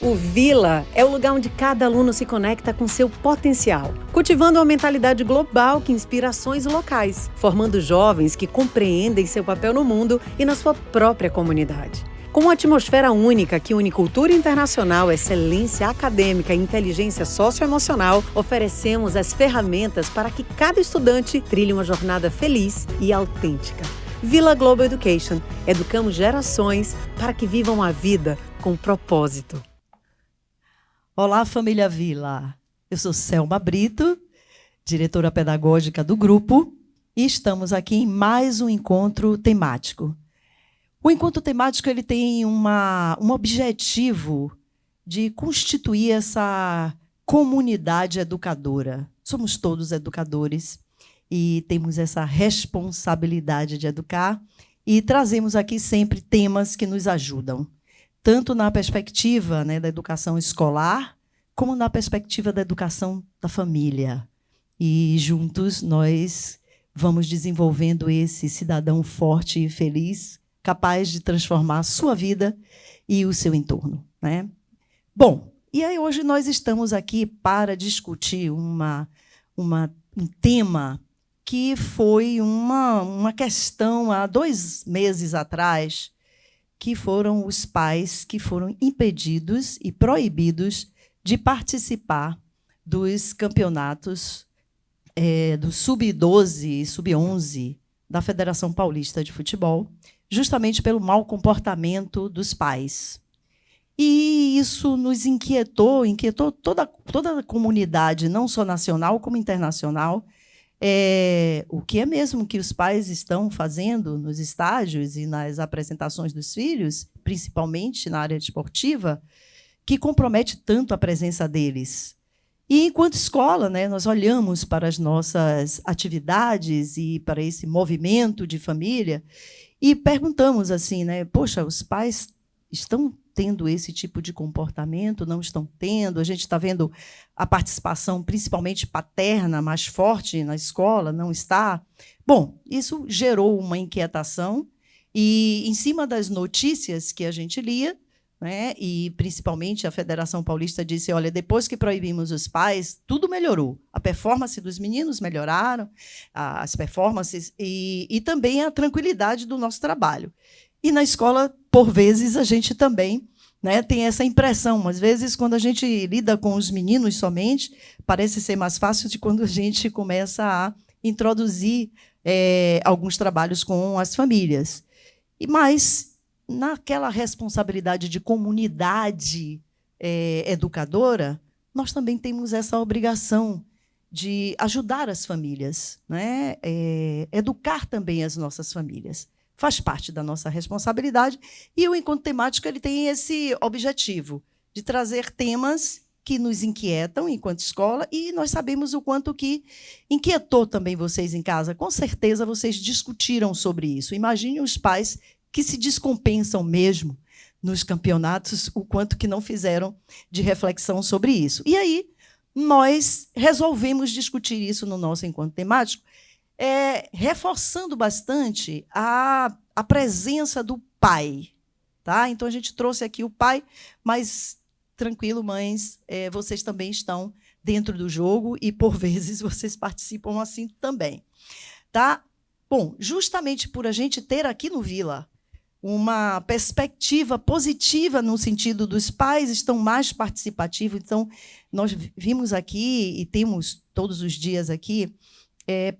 O Vila é o lugar onde cada aluno se conecta com seu potencial, cultivando uma mentalidade global que inspira ações locais, formando jovens que compreendem seu papel no mundo e na sua própria comunidade. Com uma atmosfera única que une cultura internacional, excelência acadêmica e inteligência socioemocional, oferecemos as ferramentas para que cada estudante trilhe uma jornada feliz e autêntica. Vila Global Education. Educamos gerações para que vivam a vida com propósito. Olá, família Vila. Eu sou Selma Brito, diretora pedagógica do grupo, e estamos aqui em mais um encontro temático. O encontro temático ele tem um objetivo de constituir essa comunidade educadora. Somos todos educadores e temos essa responsabilidade de educar e trazemos aqui sempre temas que nos ajudam, tanto na perspectiva, né, da educação escolar, como na perspectiva da educação da família. E juntos nós vamos desenvolvendo esse cidadão forte e feliz, capaz de transformar a sua vida e o seu entorno, né? Bom, e aí hoje nós estamos aqui para discutir um tema que foi uma questão há 2 meses atrás, que foram os pais que foram impedidos e proibidos de participar dos campeonatos do Sub-12 e Sub-11 da Federação Paulista de Futebol, justamente pelo mau comportamento dos pais. E isso nos inquietou toda a comunidade, não só nacional como internacional. O que é mesmo que os pais estão fazendo nos estádios e nas apresentações dos filhos, principalmente na área esportiva, que compromete tanto a presença deles. E, enquanto escola, né, nós olhamos para as nossas atividades e para esse movimento de família e perguntamos assim, né, poxa, os pais estão tendo esse tipo de comportamento, não estão tendo? A gente está vendo a participação, principalmente paterna, mais forte na escola, não está? Bom, isso gerou uma inquietação e, em cima das notícias que a gente lia, né, e principalmente a Federação Paulista disse, olha, depois que proibimos os pais, tudo melhorou. A performance dos meninos melhoraram, as performances e também a tranquilidade do nosso trabalho. E na escola, por vezes, a gente também, né, tem essa impressão. Às vezes, quando a gente lida com os meninos somente, parece ser mais fácil de quando a gente começa a introduzir alguns trabalhos com as famílias. Mas, naquela responsabilidade de comunidade educadora, nós também temos essa obrigação de ajudar as famílias, né? Educar também as nossas famílias. Faz parte da nossa responsabilidade. E o encontro temático ele tem esse objetivo de trazer temas que nos inquietam enquanto escola, e nós sabemos o quanto que inquietou também vocês em casa. Com certeza vocês discutiram sobre isso. Imagine os pais que se descompensam mesmo nos campeonatos, o quanto que não fizeram de reflexão sobre isso. E aí nós resolvemos discutir isso no nosso encontro temático, reforçando bastante a presença do pai. Tá? Então, a gente trouxe aqui o pai, mas, tranquilo, mães, vocês também estão dentro do jogo e, por vezes, vocês participam assim também. Tá? Bom, justamente por a gente ter aqui no Vila uma perspectiva positiva no sentido dos pais estão mais participativos. Então, nós vimos aqui e temos todos os dias aqui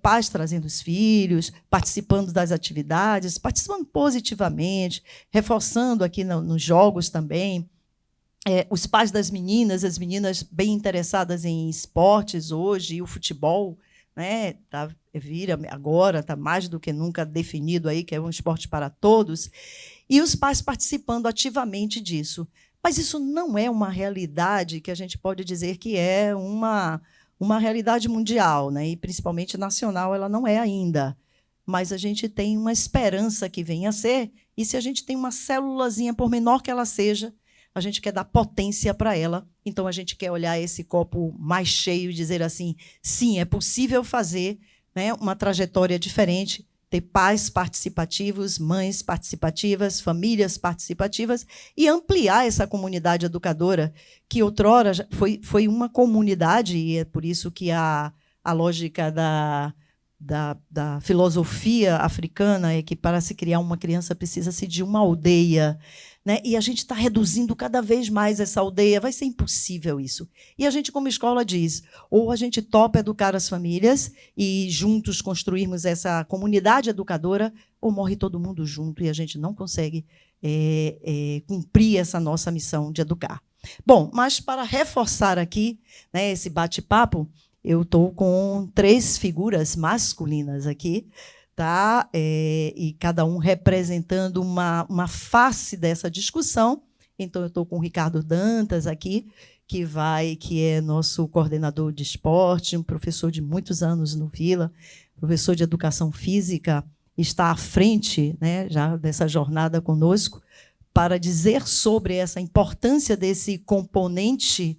pais trazendo os filhos, participando das atividades, participando positivamente, reforçando aqui nos jogos também. Os pais das meninas, as meninas bem interessadas em esportes hoje, e o futebol, né, vira agora, está mais do que nunca definido aí, que é um esporte para todos, e os pais participando ativamente disso. Mas isso não é uma realidade que a gente pode dizer que é uma realidade mundial, né, e principalmente nacional, ela não é ainda. Mas a gente tem uma esperança que venha a ser, e se a gente tem uma célulazinha, por menor que ela seja, a gente quer dar potência para ela, então a gente quer olhar esse copo mais cheio e dizer assim, sim, é possível fazer, né, uma trajetória diferente ter pais participativos, mães participativas, famílias participativas e ampliar essa comunidade educadora, que outrora foi uma comunidade, e é por isso que a lógica da filosofia africana é que para se criar uma criança precisa-se de uma aldeia, né? E a gente está reduzindo cada vez mais essa aldeia, vai ser impossível isso. E a gente, como escola, diz, ou a gente topa educar as famílias e juntos construirmos essa comunidade educadora, ou morre todo mundo junto e a gente não consegue cumprir essa nossa missão de educar. Bom, mas para reforçar aqui, né, esse bate-papo, eu estou com 3 figuras masculinas aqui, tá? E cada um representando uma face dessa discussão. Então, eu estou com o Ricardo Dantas aqui, que é nosso coordenador de esporte, um professor de muitos anos no Vila, professor de educação física, está à frente, né, já dessa jornada conosco, para dizer sobre essa importância desse componente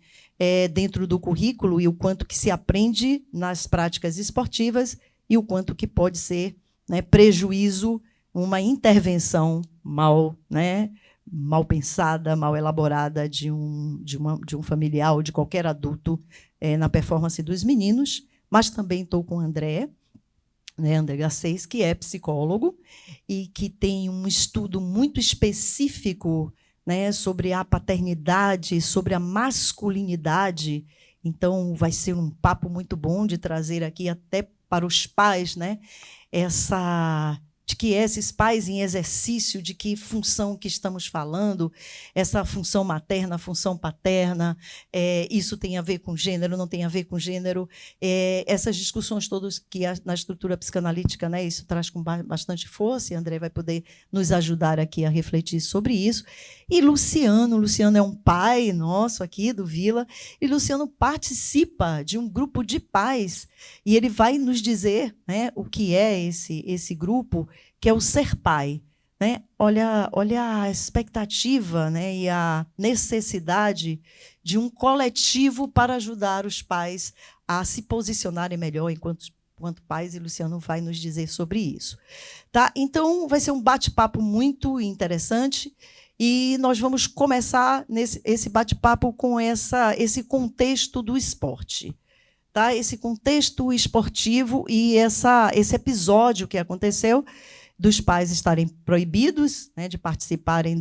dentro do currículo e o quanto que se aprende nas práticas esportivas e o quanto que pode ser, né, prejuízo, uma intervenção mal pensada, mal elaborada de um familiar ou de qualquer adulto na performance dos meninos. Mas também estou com o André, né, André Garcês, que é psicólogo e que tem um estudo muito específico, né, sobre a paternidade, sobre a masculinidade. Então, vai ser um papo muito bom de trazer aqui até para os pais, né, de que esses pais em exercício, de que função que estamos falando, essa função materna, função paterna, isso tem a ver com gênero, não tem a ver com gênero, essas discussões todas que na estrutura psicanalítica, né, isso traz com bastante força, e André vai poder nos ajudar aqui a refletir sobre isso. E Luciano é um pai nosso aqui do Vila, e Luciano participa de um grupo de pais, e ele vai nos dizer, né, o que é esse grupo, que é o Ser Pai, né? Olha a expectativa, né, e a necessidade de um coletivo para ajudar os pais a se posicionarem melhor enquanto pais, e Luciano vai nos dizer sobre isso. Tá? Então, vai ser um bate-papo muito interessante, e nós vamos começar esse bate-papo com esse contexto do esporte. Tá? Esse contexto esportivo e esse episódio que aconteceu dos pais estarem proibidos, né, de participarem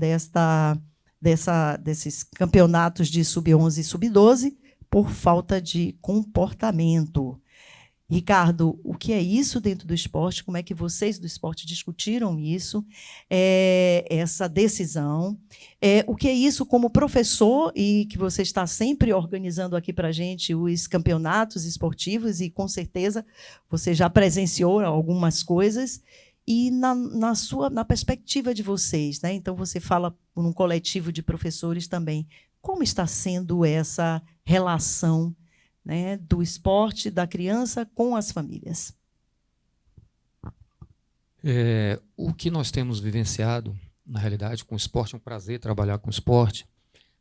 desses campeonatos de sub-11 e sub-12 por falta de comportamento. Ricardo, o que é isso dentro do esporte? Como é que vocês do esporte discutiram isso, essa decisão? O que é isso como professor, e que você está sempre organizando aqui para a gente os campeonatos esportivos, e com certeza você já presenciou algumas coisas, e na perspectiva de vocês, né? Então, você fala num coletivo de professores também. Como está sendo essa relação, né, do esporte, da criança com as famílias? O que nós temos vivenciado, na realidade, com o esporte, é um prazer trabalhar com o esporte.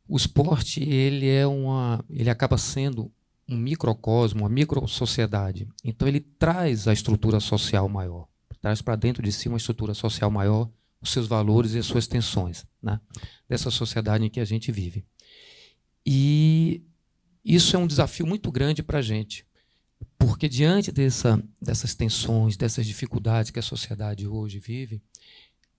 O esporte ele acaba sendo um microcosmo, uma microsociedade. Então, ele traz a estrutura social maior, traz para dentro de si uma estrutura social maior, os seus valores e as suas tensões, né, dessa sociedade em que a gente vive. E isso é um desafio muito grande para a gente, porque diante dessas tensões, dessas dificuldades que a sociedade hoje vive,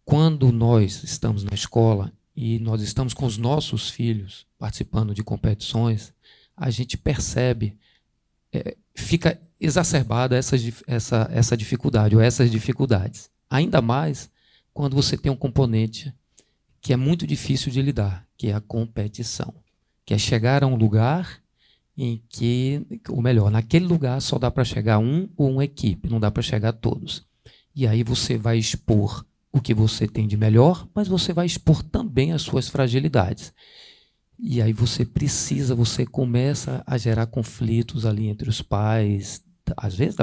quando nós estamos na escola e nós estamos com os nossos filhos participando de competições, a gente percebe, fica exacerbada essa dificuldade, ou essas dificuldades. Ainda mais quando você tem um componente que é muito difícil de lidar, que é a competição, que é chegar a um lugar em que, ou melhor, naquele lugar só dá para chegar um ou uma equipe, não dá para chegar todos. E aí você vai expor o que você tem de melhor, mas você vai expor também as suas fragilidades. E aí você começa a gerar conflitos ali entre os pais, às vezes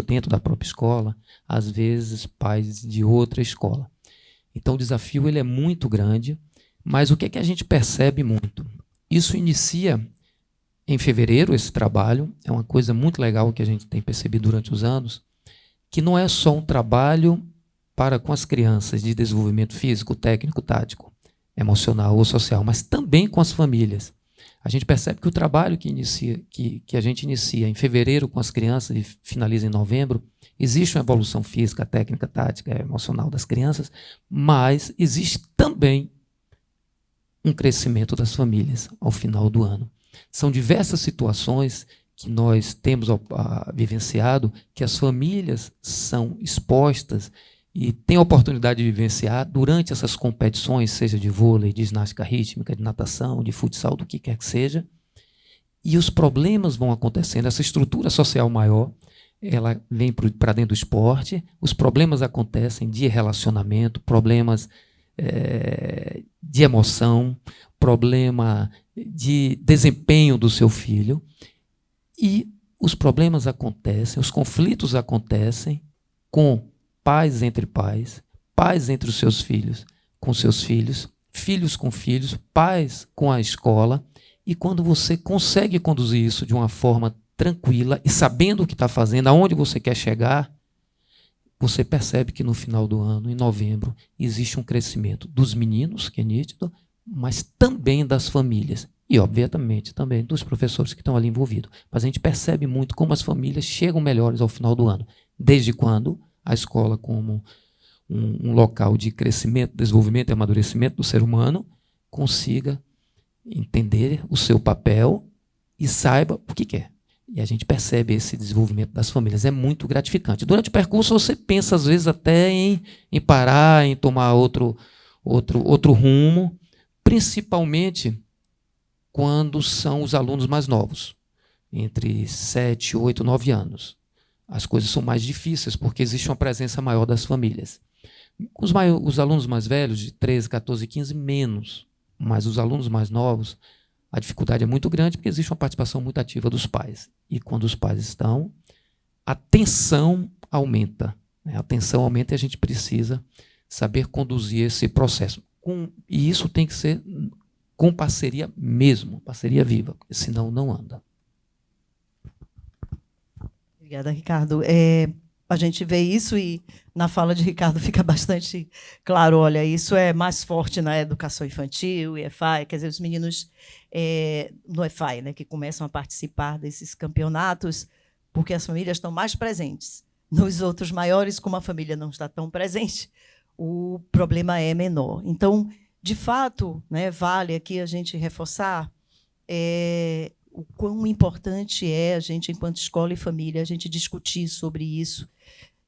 dentro da própria escola, às vezes pais de outra escola. Então o desafio ele é muito grande, mas o que é que a gente percebe muito? Isso inicia em fevereiro, esse trabalho, é uma coisa muito legal que a gente tem percebido durante os anos, que não é só um trabalho para com as crianças de desenvolvimento físico, técnico, tático, emocional ou social, mas também com as famílias. A gente percebe que o trabalho que a gente inicia em fevereiro com as crianças e finaliza em novembro, existe uma evolução física, técnica, tática, emocional das crianças, mas existe também um crescimento das famílias ao final do ano. São diversas situações que nós temos vivenciado, que as famílias são expostas e têm a oportunidade de vivenciar durante essas competições, seja de vôlei, de ginástica rítmica, de natação, de futsal, do que quer que seja, e os problemas vão acontecendo, essa estrutura social maior, ela vem para dentro do esporte, os problemas acontecem de relacionamento, problemas de emoção, problema de desempenho do seu filho, e os problemas acontecem, os conflitos acontecem com pais entre pais, pais entre os seus filhos, com seus filhos, filhos com filhos, pais com a escola, e quando você consegue conduzir isso de uma forma tranquila e sabendo o que está fazendo, aonde você quer chegar, você percebe que no final do ano, em novembro, existe um crescimento dos meninos, que é nítido, mas também das famílias. E, obviamente, também dos professores que estão ali envolvidos. Mas a gente percebe muito como as famílias chegam melhores ao final do ano. Desde quando a escola, como um local de crescimento, desenvolvimento e amadurecimento do ser humano, consiga entender o seu papel e saiba o que quer. E a gente percebe esse desenvolvimento das famílias. É muito gratificante. Durante o percurso, você pensa, às vezes, até em parar, em tomar outro rumo, principalmente quando são os alunos mais novos, entre 7, 8, 9 anos. As coisas são mais difíceis, porque existe uma presença maior das famílias. Os alunos mais velhos, de 13, 14, 15, menos. Mas os alunos mais novos, a dificuldade é muito grande, porque existe uma participação muito ativa dos pais. E quando os pais estão, a tensão aumenta. A tensão aumenta e a gente precisa saber conduzir esse processo. E isso tem que ser com parceria mesmo, parceria viva, senão não anda. Obrigada, Ricardo. A gente vê isso e na fala de Ricardo fica bastante claro, olha, isso é mais forte na educação infantil, EFAI, quer dizer, os meninos no EFAI, né, que começam a participar desses campeonatos, porque as famílias estão mais presentes. Nos outros maiores, como a família não está tão presente, o problema é menor. Então, de fato, né, vale aqui a gente reforçar o quão importante é a gente, enquanto escola e família, a gente discutir sobre isso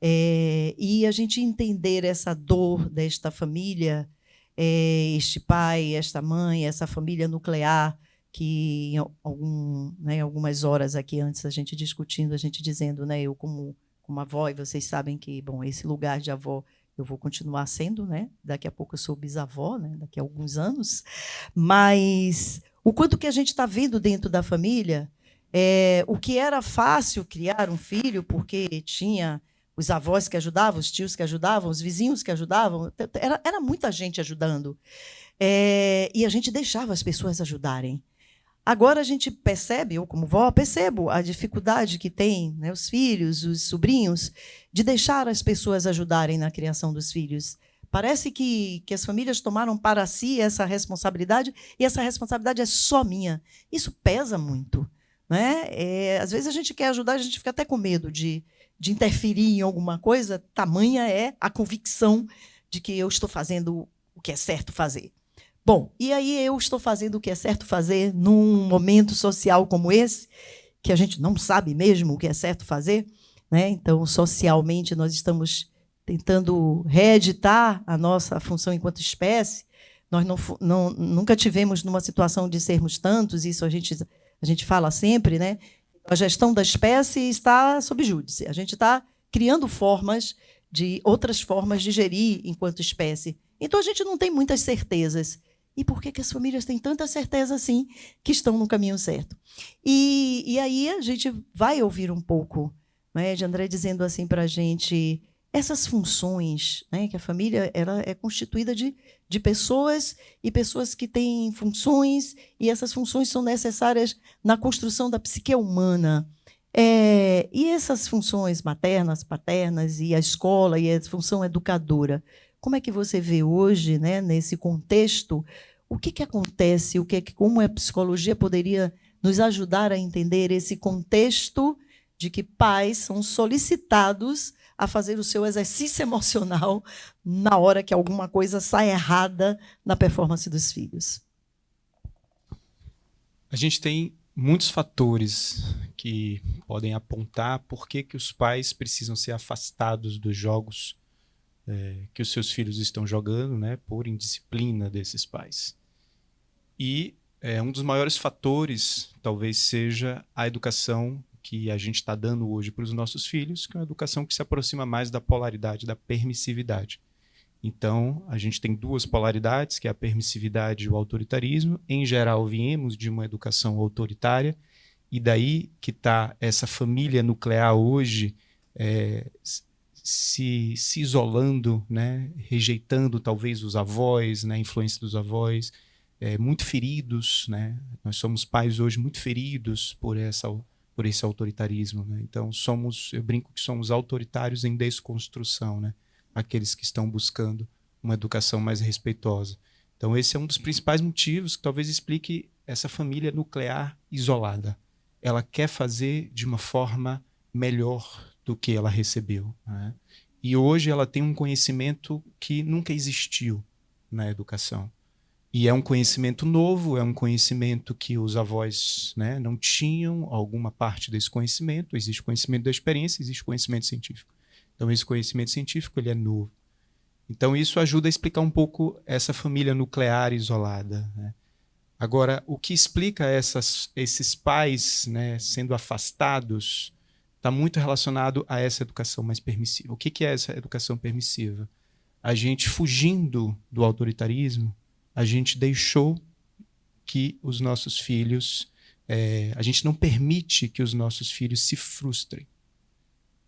e a gente entender essa dor desta família, este pai, esta mãe, essa família nuclear, que em algumas horas aqui antes, a gente discutindo, a gente dizendo, né, eu como avó, e vocês sabem que, bom, esse lugar de avó eu vou continuar sendo, né? Daqui a pouco eu sou bisavó, né? Daqui a alguns anos. Mas o quanto que a gente está vendo dentro da família, o que era fácil criar um filho, porque tinha os avós que ajudavam, os tios que ajudavam, os vizinhos que ajudavam, era muita gente ajudando. E a gente deixava as pessoas ajudarem. Agora a gente percebe, eu como vó, percebo a dificuldade que tem, né, os filhos, os sobrinhos, de deixar as pessoas ajudarem na criação dos filhos. Parece que as famílias tomaram para si essa responsabilidade, e essa responsabilidade é só minha. Isso pesa muito. Né? Às vezes a gente quer ajudar, a gente fica até com medo de interferir em alguma coisa, tamanha é a convicção de que eu estou fazendo o que é certo fazer. Bom, e aí eu estou fazendo o que é certo fazer num momento social como esse, que a gente não sabe mesmo o que é certo fazer, né? Então, socialmente, nós estamos tentando reeditar a nossa função enquanto espécie. Nós nunca tivemos numa situação de sermos tantos, isso a gente fala sempre, né? A gestão da espécie está sob júdice. A gente está criando outras formas de gerir enquanto espécie. Então, a gente não tem muitas certezas. E por que as famílias têm tanta certeza assim que estão no caminho certo? E aí a gente vai ouvir um pouco, né, de André dizendo assim para a gente essas funções, né, que a família ela é constituída de pessoas e pessoas que têm funções, e essas funções são necessárias na construção da psique humana. E essas funções maternas, paternas, e a escola, e a função educadora, como é que você vê hoje, né, nesse contexto, o que acontece, como a psicologia poderia nos ajudar a entender esse contexto de que pais são solicitados a fazer o seu exercício emocional na hora que alguma coisa sai errada na performance dos filhos? A gente tem muitos fatores que podem apontar por que os pais precisam ser afastados dos jogos que os seus filhos estão jogando, né, por indisciplina desses pais. E um dos maiores fatores talvez seja a educação que a gente está dando hoje para os nossos filhos, que é uma educação que se aproxima mais da polaridade, da permissividade. Então, a gente tem duas polaridades, que é a permissividade e o autoritarismo. Em geral, viemos de uma educação autoritária, e daí que está essa família nuclear hoje se isolando, né? Rejeitando talvez os avós, né? A influência dos avós, muito feridos, né? Nós somos pais hoje muito feridos por esse autoritarismo, né? Então, eu brinco que somos autoritários em desconstrução, né? Aqueles que estão buscando uma educação mais respeitosa. Então, esse é um dos principais motivos que talvez explique essa família nuclear isolada. Ela quer fazer de uma forma melhor do que ela recebeu, né? E hoje ela tem um conhecimento que nunca existiu na educação. E é um conhecimento novo, é um conhecimento que os avós, né, não tinham alguma parte desse conhecimento. Existe conhecimento da experiência, existe conhecimento científico. Então, esse conhecimento científico ele é novo. Então, isso ajuda a explicar um pouco essa família nuclear isolada, né? Agora, o que explica esses pais, né, sendo afastados está muito relacionado a essa educação mais permissiva. O que é essa educação permissiva? A gente, fugindo do autoritarismo, a gente deixou que os nossos filhos... a gente não permite que os nossos filhos se frustrem.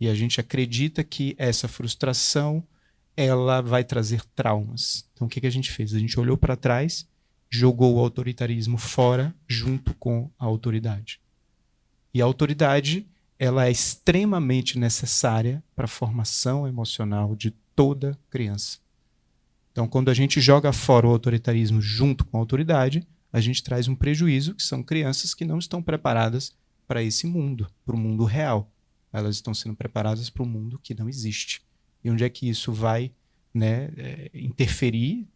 E a gente acredita que essa frustração ela vai trazer traumas. Então, o que a gente fez? A gente olhou para trás, jogou o autoritarismo fora junto com a autoridade. E a autoridade ela é extremamente necessária para a formação emocional de toda criança. Então, quando a gente joga fora o autoritarismo junto com a autoridade, a gente traz um prejuízo, que são crianças que não estão preparadas para esse mundo, para o mundo real. Elas estão sendo preparadas para um mundo que não existe. E onde é que isso vai, né, interferir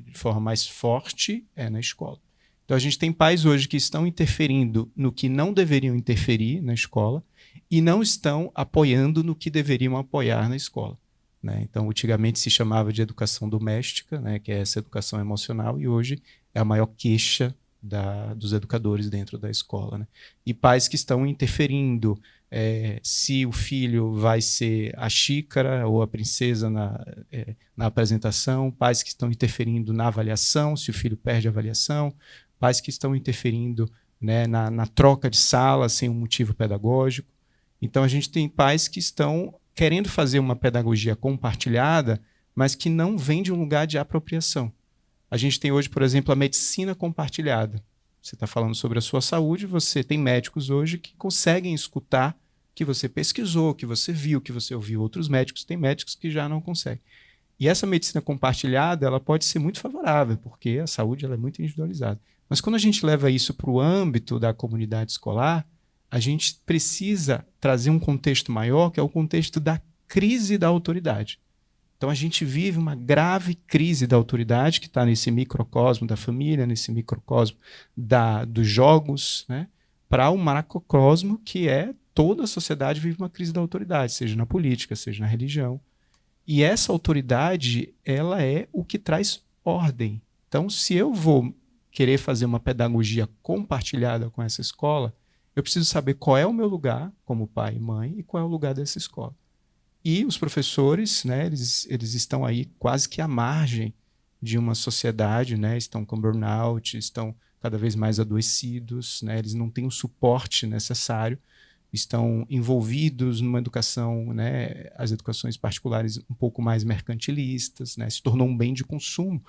de forma mais forte na escola. Então a gente tem pais hoje que estão interferindo no que não deveriam interferir na escola e não estão apoiando no que deveriam apoiar na escola, né? Então, antigamente se chamava de educação doméstica, né, que é essa educação emocional, e hoje é a maior queixa dos educadores dentro da escola, né? E pais que estão interferindo se o filho vai ser a xícara ou a princesa na apresentação, pais que estão interferindo na avaliação, se o filho perde a avaliação, pais que estão interferindo, né, na troca de sala sem um motivo pedagógico. Então, a gente tem pais que estão querendo fazer uma pedagogia compartilhada, mas que não vem de um lugar de apropriação. A gente tem hoje, por exemplo, a medicina compartilhada. Você está falando sobre a sua saúde, você tem médicos hoje que conseguem escutar que você pesquisou, que você viu, que você ouviu outros médicos, tem médicos que já não conseguem. E essa medicina compartilhada ela pode ser muito favorável, porque a saúde ela é muito individualizada. Mas quando a gente leva isso para o âmbito da comunidade escolar, a gente precisa trazer um contexto maior, que é o contexto da crise da autoridade. Então a gente vive uma grave crise da autoridade que está nesse microcosmo da família, nesse microcosmo dos jogos, né, para um macrocosmo que é toda a sociedade vive uma crise da autoridade, seja na política, seja na religião. E essa autoridade, ela é o que traz ordem. Então, se eu vou querer fazer uma pedagogia compartilhada com essa escola, eu preciso saber qual é o meu lugar como pai e mãe e qual é o lugar dessa escola. E os professores, né, eles estão aí quase que à margem de uma sociedade, né, estão com burnout, estão cada vez mais adoecidos, né, eles não têm o suporte necessário, estão envolvidos numa educação, né, as educações particulares um pouco mais mercantilistas, né, se tornou um bem de consumo.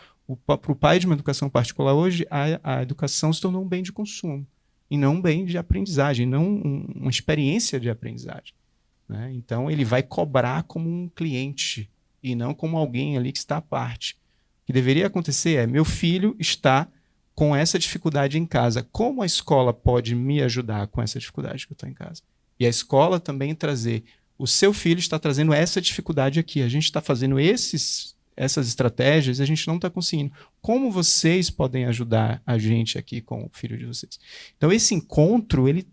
Para o pai de uma educação particular hoje, a educação se tornou um bem de consumo. e não um bem de aprendizagem, não uma experiência de aprendizagem, né? Então, ele vai cobrar como um cliente e não como alguém ali que está à parte. O que deveria acontecer é, meu filho está com essa dificuldade em casa. Como a escola pode me ajudar com essa dificuldade que eu estou em casa? E a escola também trazer, o seu filho está trazendo essa dificuldade aqui, a gente está fazendo essas estratégias e a gente não está conseguindo. Como vocês podem ajudar a gente aqui com o filho de vocês? Então, esse encontro, ele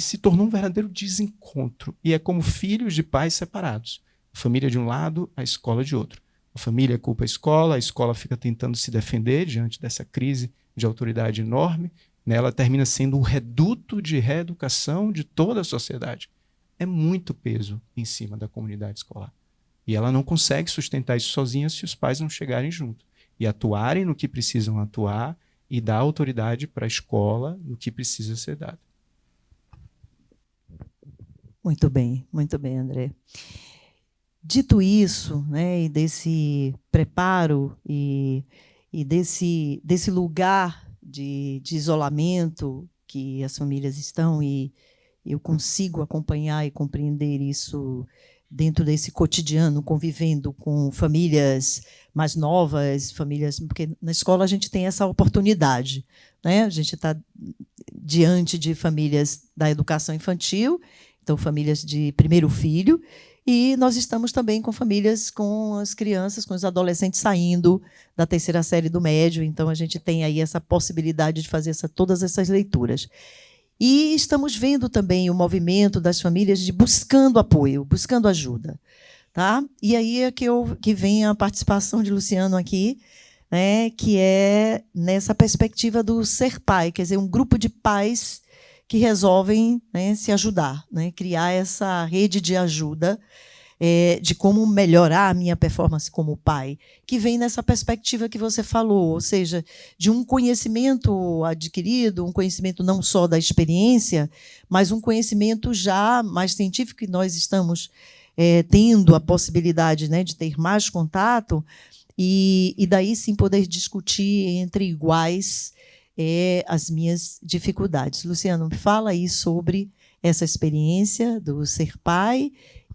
se tornou um verdadeiro desencontro. E é como filhos de pais separados. A família de um lado, a escola de outro. A família culpa a escola fica tentando se defender diante dessa crise de autoridade enorme, né? Ela termina sendo o reduto de reeducação de toda a sociedade. É muito peso em cima da comunidade escolar. E ela não consegue sustentar isso sozinha se os pais não chegarem junto e atuarem no que precisam atuar e dar autoridade para a escola no que precisa ser dado. Muito bem, André. Dito isso, né, e desse preparo e desse lugar de isolamento que as famílias estão, e eu consigo acompanhar e compreender isso dentro desse cotidiano, convivendo com famílias mais novas, porque na escola a gente tem essa oportunidade, né? A gente está diante de famílias da educação infantil, então famílias de primeiro filho, e nós estamos também com famílias com as crianças, com os adolescentes saindo da terceira série do médio, então a gente tem aí essa possibilidade de fazer todas essas leituras. E estamos vendo também o movimento das famílias de buscando apoio, buscando ajuda. Tá? E aí é que vem a participação de Luciano aqui, né, que é nessa perspectiva do ser pai, quer dizer, um grupo de pais que resolvem, né, se ajudar, né, criar essa rede de ajuda, de como melhorar a minha performance como pai, que vem nessa perspectiva que você falou, ou seja, de um conhecimento adquirido, um conhecimento não só da experiência, mas um conhecimento já mais científico, que nós estamos tendo a possibilidade, né, de ter mais contato, e daí sim poder discutir entre iguais as minhas dificuldades. Luciano, fala aí sobre essa experiência do ser pai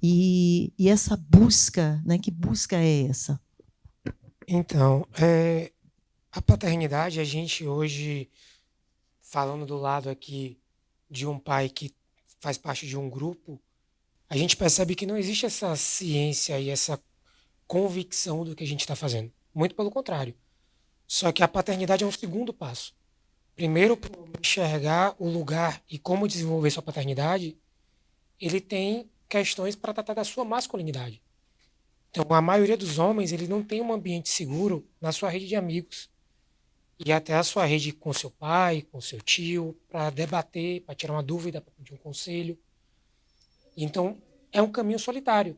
e essa busca, né? Que busca é essa? Então, a paternidade, a gente hoje, falando do lado aqui de um pai que faz parte de um grupo, a gente percebe que não existe essa ciência e essa convicção do que a gente está fazendo. Muito pelo contrário. Só que a paternidade é um segundo passo. Primeiro, para enxergar o lugar e como desenvolver sua paternidade, ele tem questões para tratar da sua masculinidade. Então, a maioria dos homens, ele não tem um ambiente seguro na sua rede de amigos e até a sua rede com seu pai, com seu tio, para debater, para tirar uma dúvida, para pedir um conselho. Então, é um caminho solitário.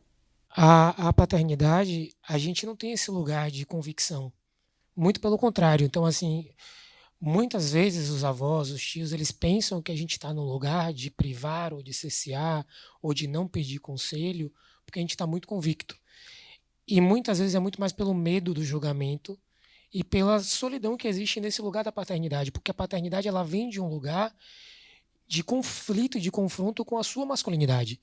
A paternidade, a gente não tem esse lugar de convicção. Muito pelo contrário. Então, assim, muitas vezes os avós, os tios, eles pensam que a gente está num lugar de privar ou de cessear ou de não pedir conselho, porque a gente está muito convicto. E muitas vezes é muito mais pelo medo do julgamento e pela solidão que existe nesse lugar da paternidade, porque a paternidade ela vem de um lugar de conflito e de confronto com a sua masculinidade.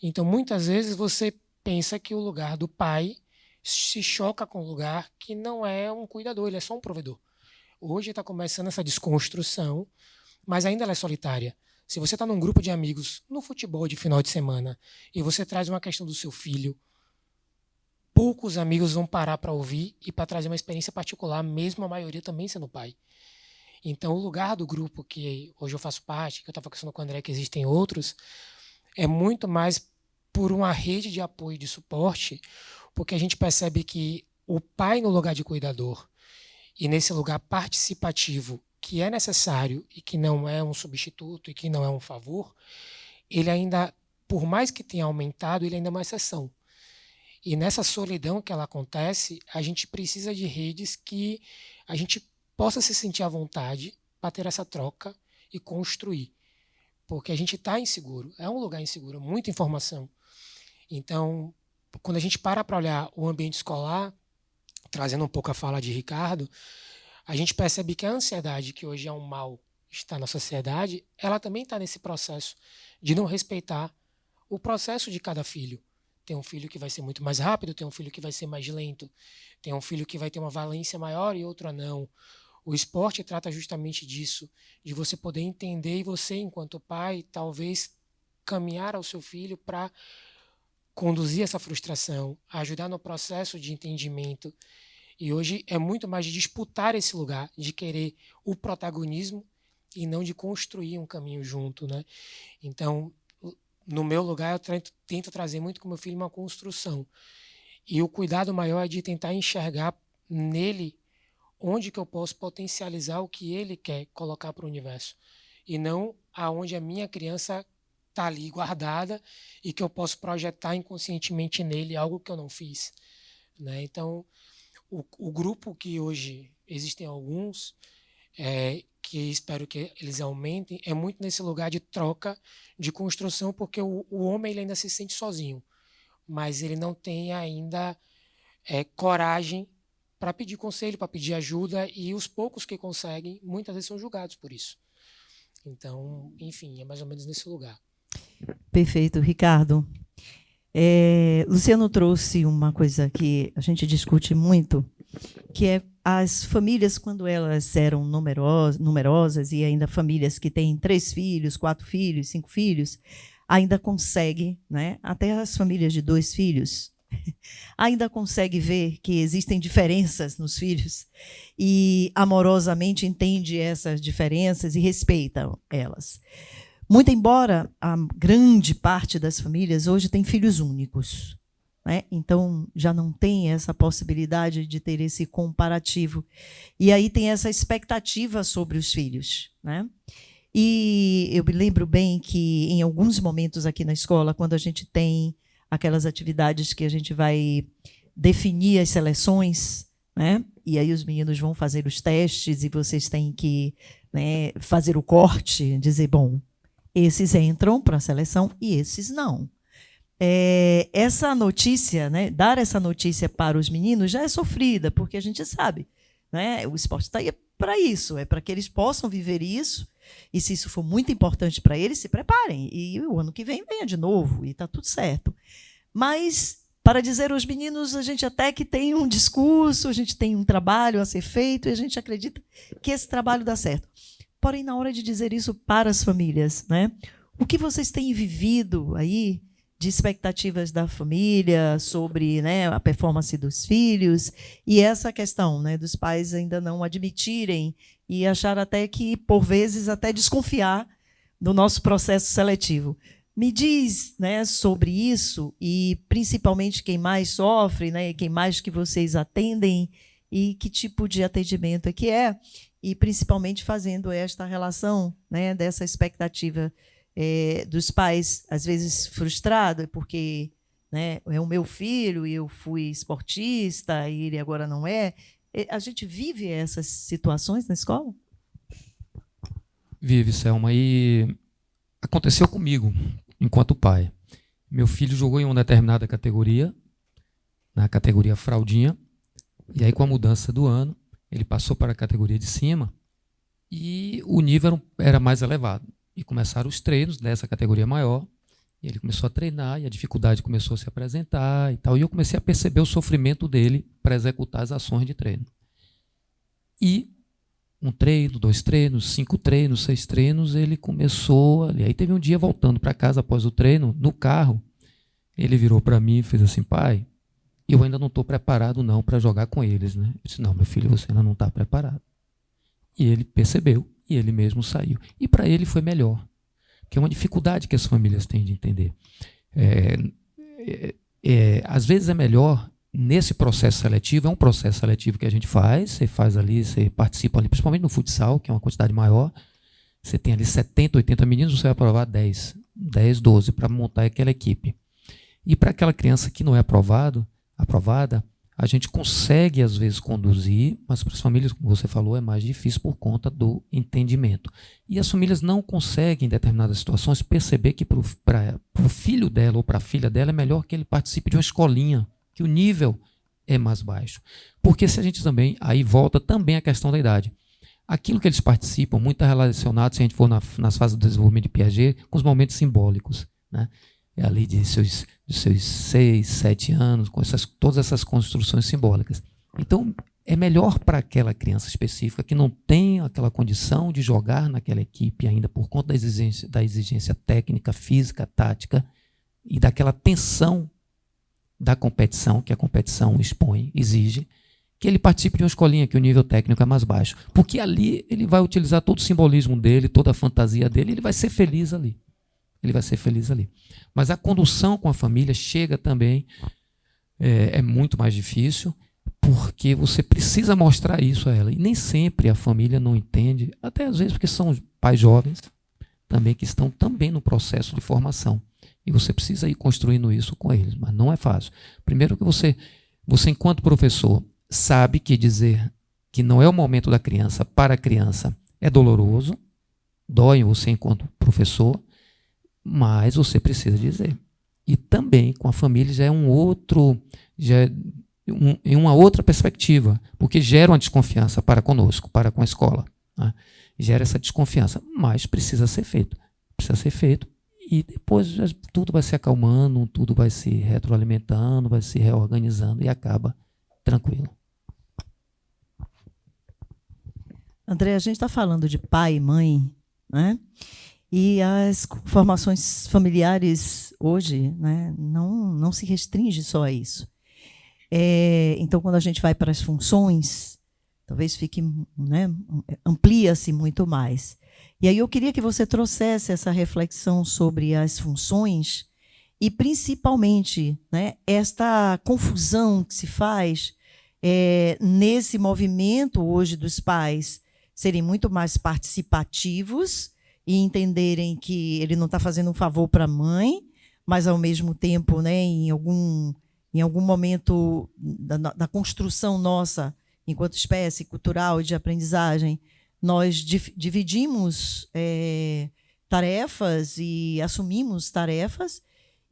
Então, muitas vezes você pensa que o lugar do pai se choca com o lugar que não é um cuidador, ele é só um provedor. Hoje está começando essa desconstrução, mas ainda ela é solitária. Se você está num grupo de amigos no futebol de final de semana e você traz uma questão do seu filho, poucos amigos vão parar para ouvir e para trazer uma experiência particular, mesmo a maioria também sendo pai. Então, o lugar do grupo que hoje eu faço parte, que eu estava conversando com o André, que existem outros, é muito mais por uma rede de apoio e de suporte, porque a gente percebe que o pai no lugar de cuidador e nesse lugar participativo, que é necessário e que não é um substituto e que não é um favor, ele ainda, por mais que tenha aumentado, ele ainda é uma exceção. E nessa solidão que ela acontece, a gente precisa de redes que a gente possa se sentir à vontade para ter essa troca e construir. Porque a gente está inseguro, é um lugar inseguro, muita informação. Então, quando a gente para olhar o ambiente escolar, trazendo um pouco a fala de Ricardo, a gente percebe que a ansiedade, que hoje é um mal está na sociedade, ela também está nesse processo de não respeitar o processo de cada filho. Tem um filho que vai ser muito mais rápido, tem um filho que vai ser mais lento, tem um filho que vai ter uma valência maior e outro não. O esporte trata justamente disso, de você poder entender e você, enquanto pai, talvez caminhar ao seu filho para conduzir essa frustração, ajudar no processo de entendimento. E hoje é muito mais de disputar esse lugar, de querer o protagonismo e não de construir um caminho junto, né? Então, no meu lugar, eu tento trazer muito com meu filho uma construção. E o cuidado maior é de tentar enxergar nele onde que eu posso potencializar o que ele quer colocar para o universo. E não aonde a minha criança está ali guardada e que eu posso projetar inconscientemente nele algo que eu não fiz, né? Então, o grupo que hoje existem alguns, que espero que eles aumentem, é muito nesse lugar de troca, de construção, porque o homem ele ainda se sente sozinho, mas ele não tem ainda coragem para pedir conselho, para pedir ajuda, e os poucos que conseguem, muitas vezes são julgados por isso. Então, enfim, é mais ou menos nesse lugar. Perfeito, Ricardo. Luciano trouxe uma coisa que a gente discute muito, que é as famílias, quando elas eram numerosas, e ainda famílias que têm 3 filhos, 4 filhos, 5 filhos, ainda consegue, né, até as famílias de 2 filhos, ainda consegue ver que existem diferenças nos filhos e amorosamente entende essas diferenças e respeita elas. Muito embora a grande parte das famílias hoje tem filhos únicos, né? Então já não tem essa possibilidade de ter esse comparativo. E aí tem essa expectativa sobre os filhos, né? E eu me lembro bem que em alguns momentos aqui na escola, quando a gente tem aquelas atividades que a gente vai definir as seleções, né? E aí os meninos vão fazer os testes e vocês têm que, né, fazer o corte, dizer, bom, esses entram para a seleção e esses não. Essa notícia, né, dar essa notícia para os meninos já é sofrida, porque a gente sabe, né, o esporte está aí para isso, é para que eles possam viver isso, e se isso for muito importante para eles, se preparem, e o ano que vem venha de novo, e está tudo certo. Mas, para dizer aos meninos, a gente até que tem um discurso, a gente tem um trabalho a ser feito, e a gente acredita que esse trabalho dá certo. Porém, na hora de dizer isso para as famílias, né, o que vocês têm vivido aí de expectativas da família sobre, né, a performance dos filhos e essa questão, né, dos pais ainda não admitirem e achar até que, por vezes, até desconfiar do nosso processo seletivo. Me diz, né, sobre isso e, principalmente, quem mais sofre, né, quem mais que vocês atendem e que tipo de atendimento é que é, e principalmente fazendo esta relação, né, dessa expectativa dos pais, às vezes frustrado, porque, né, é o meu filho e eu fui esportista e ele agora não é. A gente vive essas situações na escola? Vive, Selma. E aconteceu comigo, enquanto pai. Meu filho jogou em uma determinada categoria, na categoria fraldinha, e aí com a mudança do ano, ele passou para a categoria de cima e o nível era mais elevado. E começaram os treinos dessa categoria maior, e ele começou a treinar, e a dificuldade começou a se apresentar e tal, e eu comecei a perceber o sofrimento dele para executar as ações de treino. E 1 treino, 2 treinos, 5 treinos, 6 treinos, ele começou, e aí teve um dia voltando para casa após o treino, no carro, ele virou para mim e fez assim, pai, eu ainda não estou preparado não para jogar com eles, né? Eu disse, não, meu filho, você ainda não está preparado. E ele percebeu, e ele mesmo saiu. E para ele foi melhor, que é uma dificuldade que as famílias têm de entender. Às vezes é melhor, nesse processo seletivo, é um processo seletivo que a gente faz, você faz ali, você participa ali, principalmente no futsal, que é uma quantidade maior, você tem ali 70, 80 meninos, você vai aprovar 10, 12 para montar aquela equipe. E para aquela criança que não é aprovada, a gente consegue, às vezes, conduzir, mas para as famílias, como você falou, é mais difícil por conta do entendimento. E as famílias não conseguem, em determinadas situações, perceber que para o filho dela ou para a filha dela é melhor que ele participe de uma escolinha, que o nível é mais baixo. Porque se a gente também, aí volta também a questão da idade. aquilo que eles participam, muito está relacionado, se a gente for nas fases do desenvolvimento de Piaget, com os momentos simbólicos, né? É ali de seus 6, 7 anos, com todas essas construções simbólicas. Então, é melhor para aquela criança específica que não tem aquela condição de jogar naquela equipe ainda por conta da exigência técnica, física, tática e daquela tensão da competição, que a competição expõe, exige, que ele participe de uma escolinha que o nível técnico é mais baixo. Porque ali ele vai utilizar todo o simbolismo dele, toda a fantasia dele, ele vai ser feliz ali. Ele vai ser feliz ali. Mas a condução com a família chega também, é muito mais difícil, porque você precisa mostrar isso a ela. E nem sempre a família não entende, até às vezes porque são pais jovens também que estão também no processo de formação. E você precisa ir construindo isso com eles, mas não é fácil. Primeiro que você enquanto professor, sabe que dizer que não é o momento da criança para a criança é doloroso, dói você enquanto professor, mas você precisa dizer. E também com a família já é em uma outra perspectiva, porque gera uma desconfiança para conosco, para com a escola, né? Gera essa desconfiança, mas precisa ser feito. Precisa ser feito e depois tudo vai se acalmando, tudo vai se retroalimentando, vai se reorganizando e acaba tranquilo. André, a gente está falando de pai e mãe, né? E as formações familiares hoje, né, não se restringe só a isso. Então, quando a gente vai para as funções, talvez fique, né, amplia-se muito mais. E aí eu queria que você trouxesse essa reflexão sobre as funções e, principalmente, né, esta confusão que se faz nesse movimento hoje dos pais serem muito mais participativos e entenderem que ele não está fazendo um favor para a mãe, mas, ao mesmo tempo, né, em algum momento da construção nossa, enquanto espécie cultural e de aprendizagem, nós dividimos tarefas e assumimos tarefas,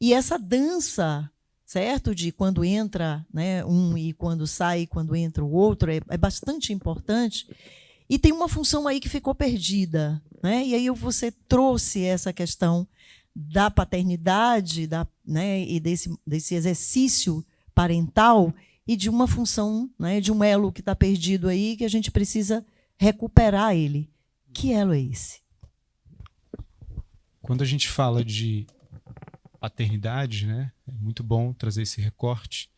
e essa dança, certo, de quando entra, né, um e quando sai, quando entra o outro, é bastante importante. E tem uma função aí que ficou perdida, né? E aí você trouxe essa questão da paternidade, né, e desse exercício parental e de uma função, né, de um elo que está perdido aí, que a gente precisa recuperar ele. Que elo é esse? Quando a gente fala de paternidade, né, é muito bom trazer esse recorte,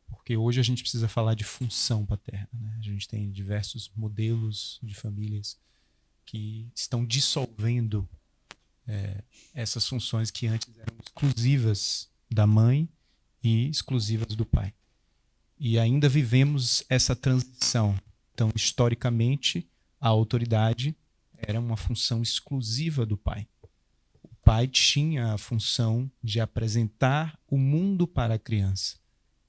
porque hoje a gente precisa falar de função paterna, né? A gente tem diversos modelos de famílias que estão dissolvendo essas funções que antes eram exclusivas da mãe e exclusivas do pai. E ainda vivemos essa transição. Então, historicamente, a autoridade era uma função exclusiva do pai. O pai tinha a função de apresentar o mundo para a criança.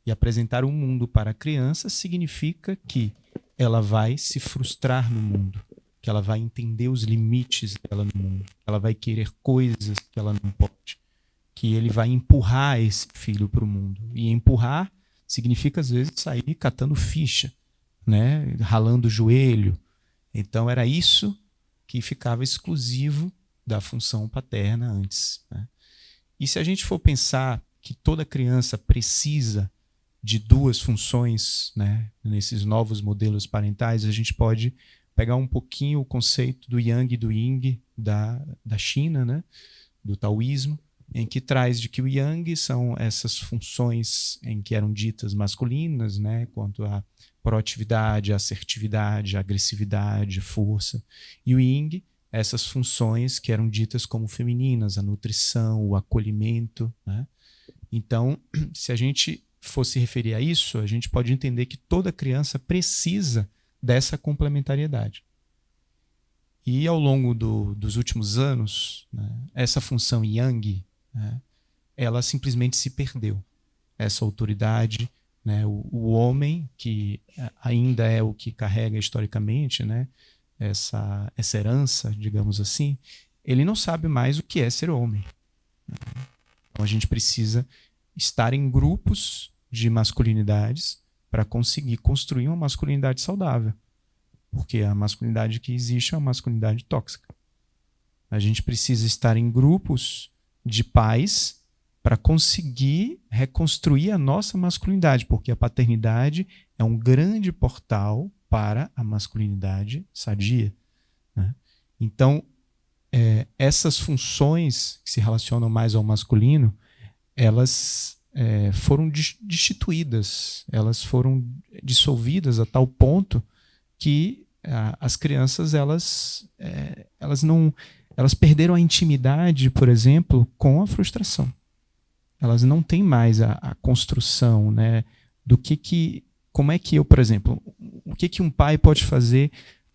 E apresentar o mundo para a criança significa que ela vai se frustrar no mundo, que ela vai entender os limites dela no mundo, que ela vai querer coisas que ela não pode, que ele vai empurrar esse filho para o mundo. E empurrar significa, às vezes, sair catando ficha, né? Ralando o joelho. Então, era isso que ficava exclusivo da função paterna antes, né? E se a gente for pensar que toda criança precisa de duas funções, né, nesses novos modelos parentais, a gente pode pegar um pouquinho o conceito do Yang e do Ying da China, né, do taoísmo, em que traz de que o Yang são essas funções em que eram ditas masculinas, né, quanto à proatividade, a assertividade, a agressividade, a força, e o Ying, essas funções que eram ditas como femininas, a nutrição, o acolhimento, né? Então, se a gente fosse referir a isso, a gente pode entender que toda criança precisa dessa complementariedade. E ao longo dos últimos anos, né, essa função Yang, né, ela simplesmente se perdeu. Essa autoridade, né, o homem, que ainda é o que carrega historicamente, né, essa herança, digamos assim, ele não sabe mais o que é ser homem. Então a gente precisa estar em grupos de masculinidades para conseguir construir uma masculinidade saudável. Porque a masculinidade que existe é uma masculinidade tóxica. A gente precisa estar em grupos de pais para conseguir reconstruir a nossa masculinidade, porque a paternidade é um grande portal para a masculinidade sadia, né? Então, essas funções que se relacionam mais ao masculino, elas foram destituídas, elas foram dissolvidas a tal ponto que as crianças elas perderam a intimidade, por exemplo, com a frustração. Elas não têm mais a construção, né, como é que eu, por exemplo, o que um pai pode fazer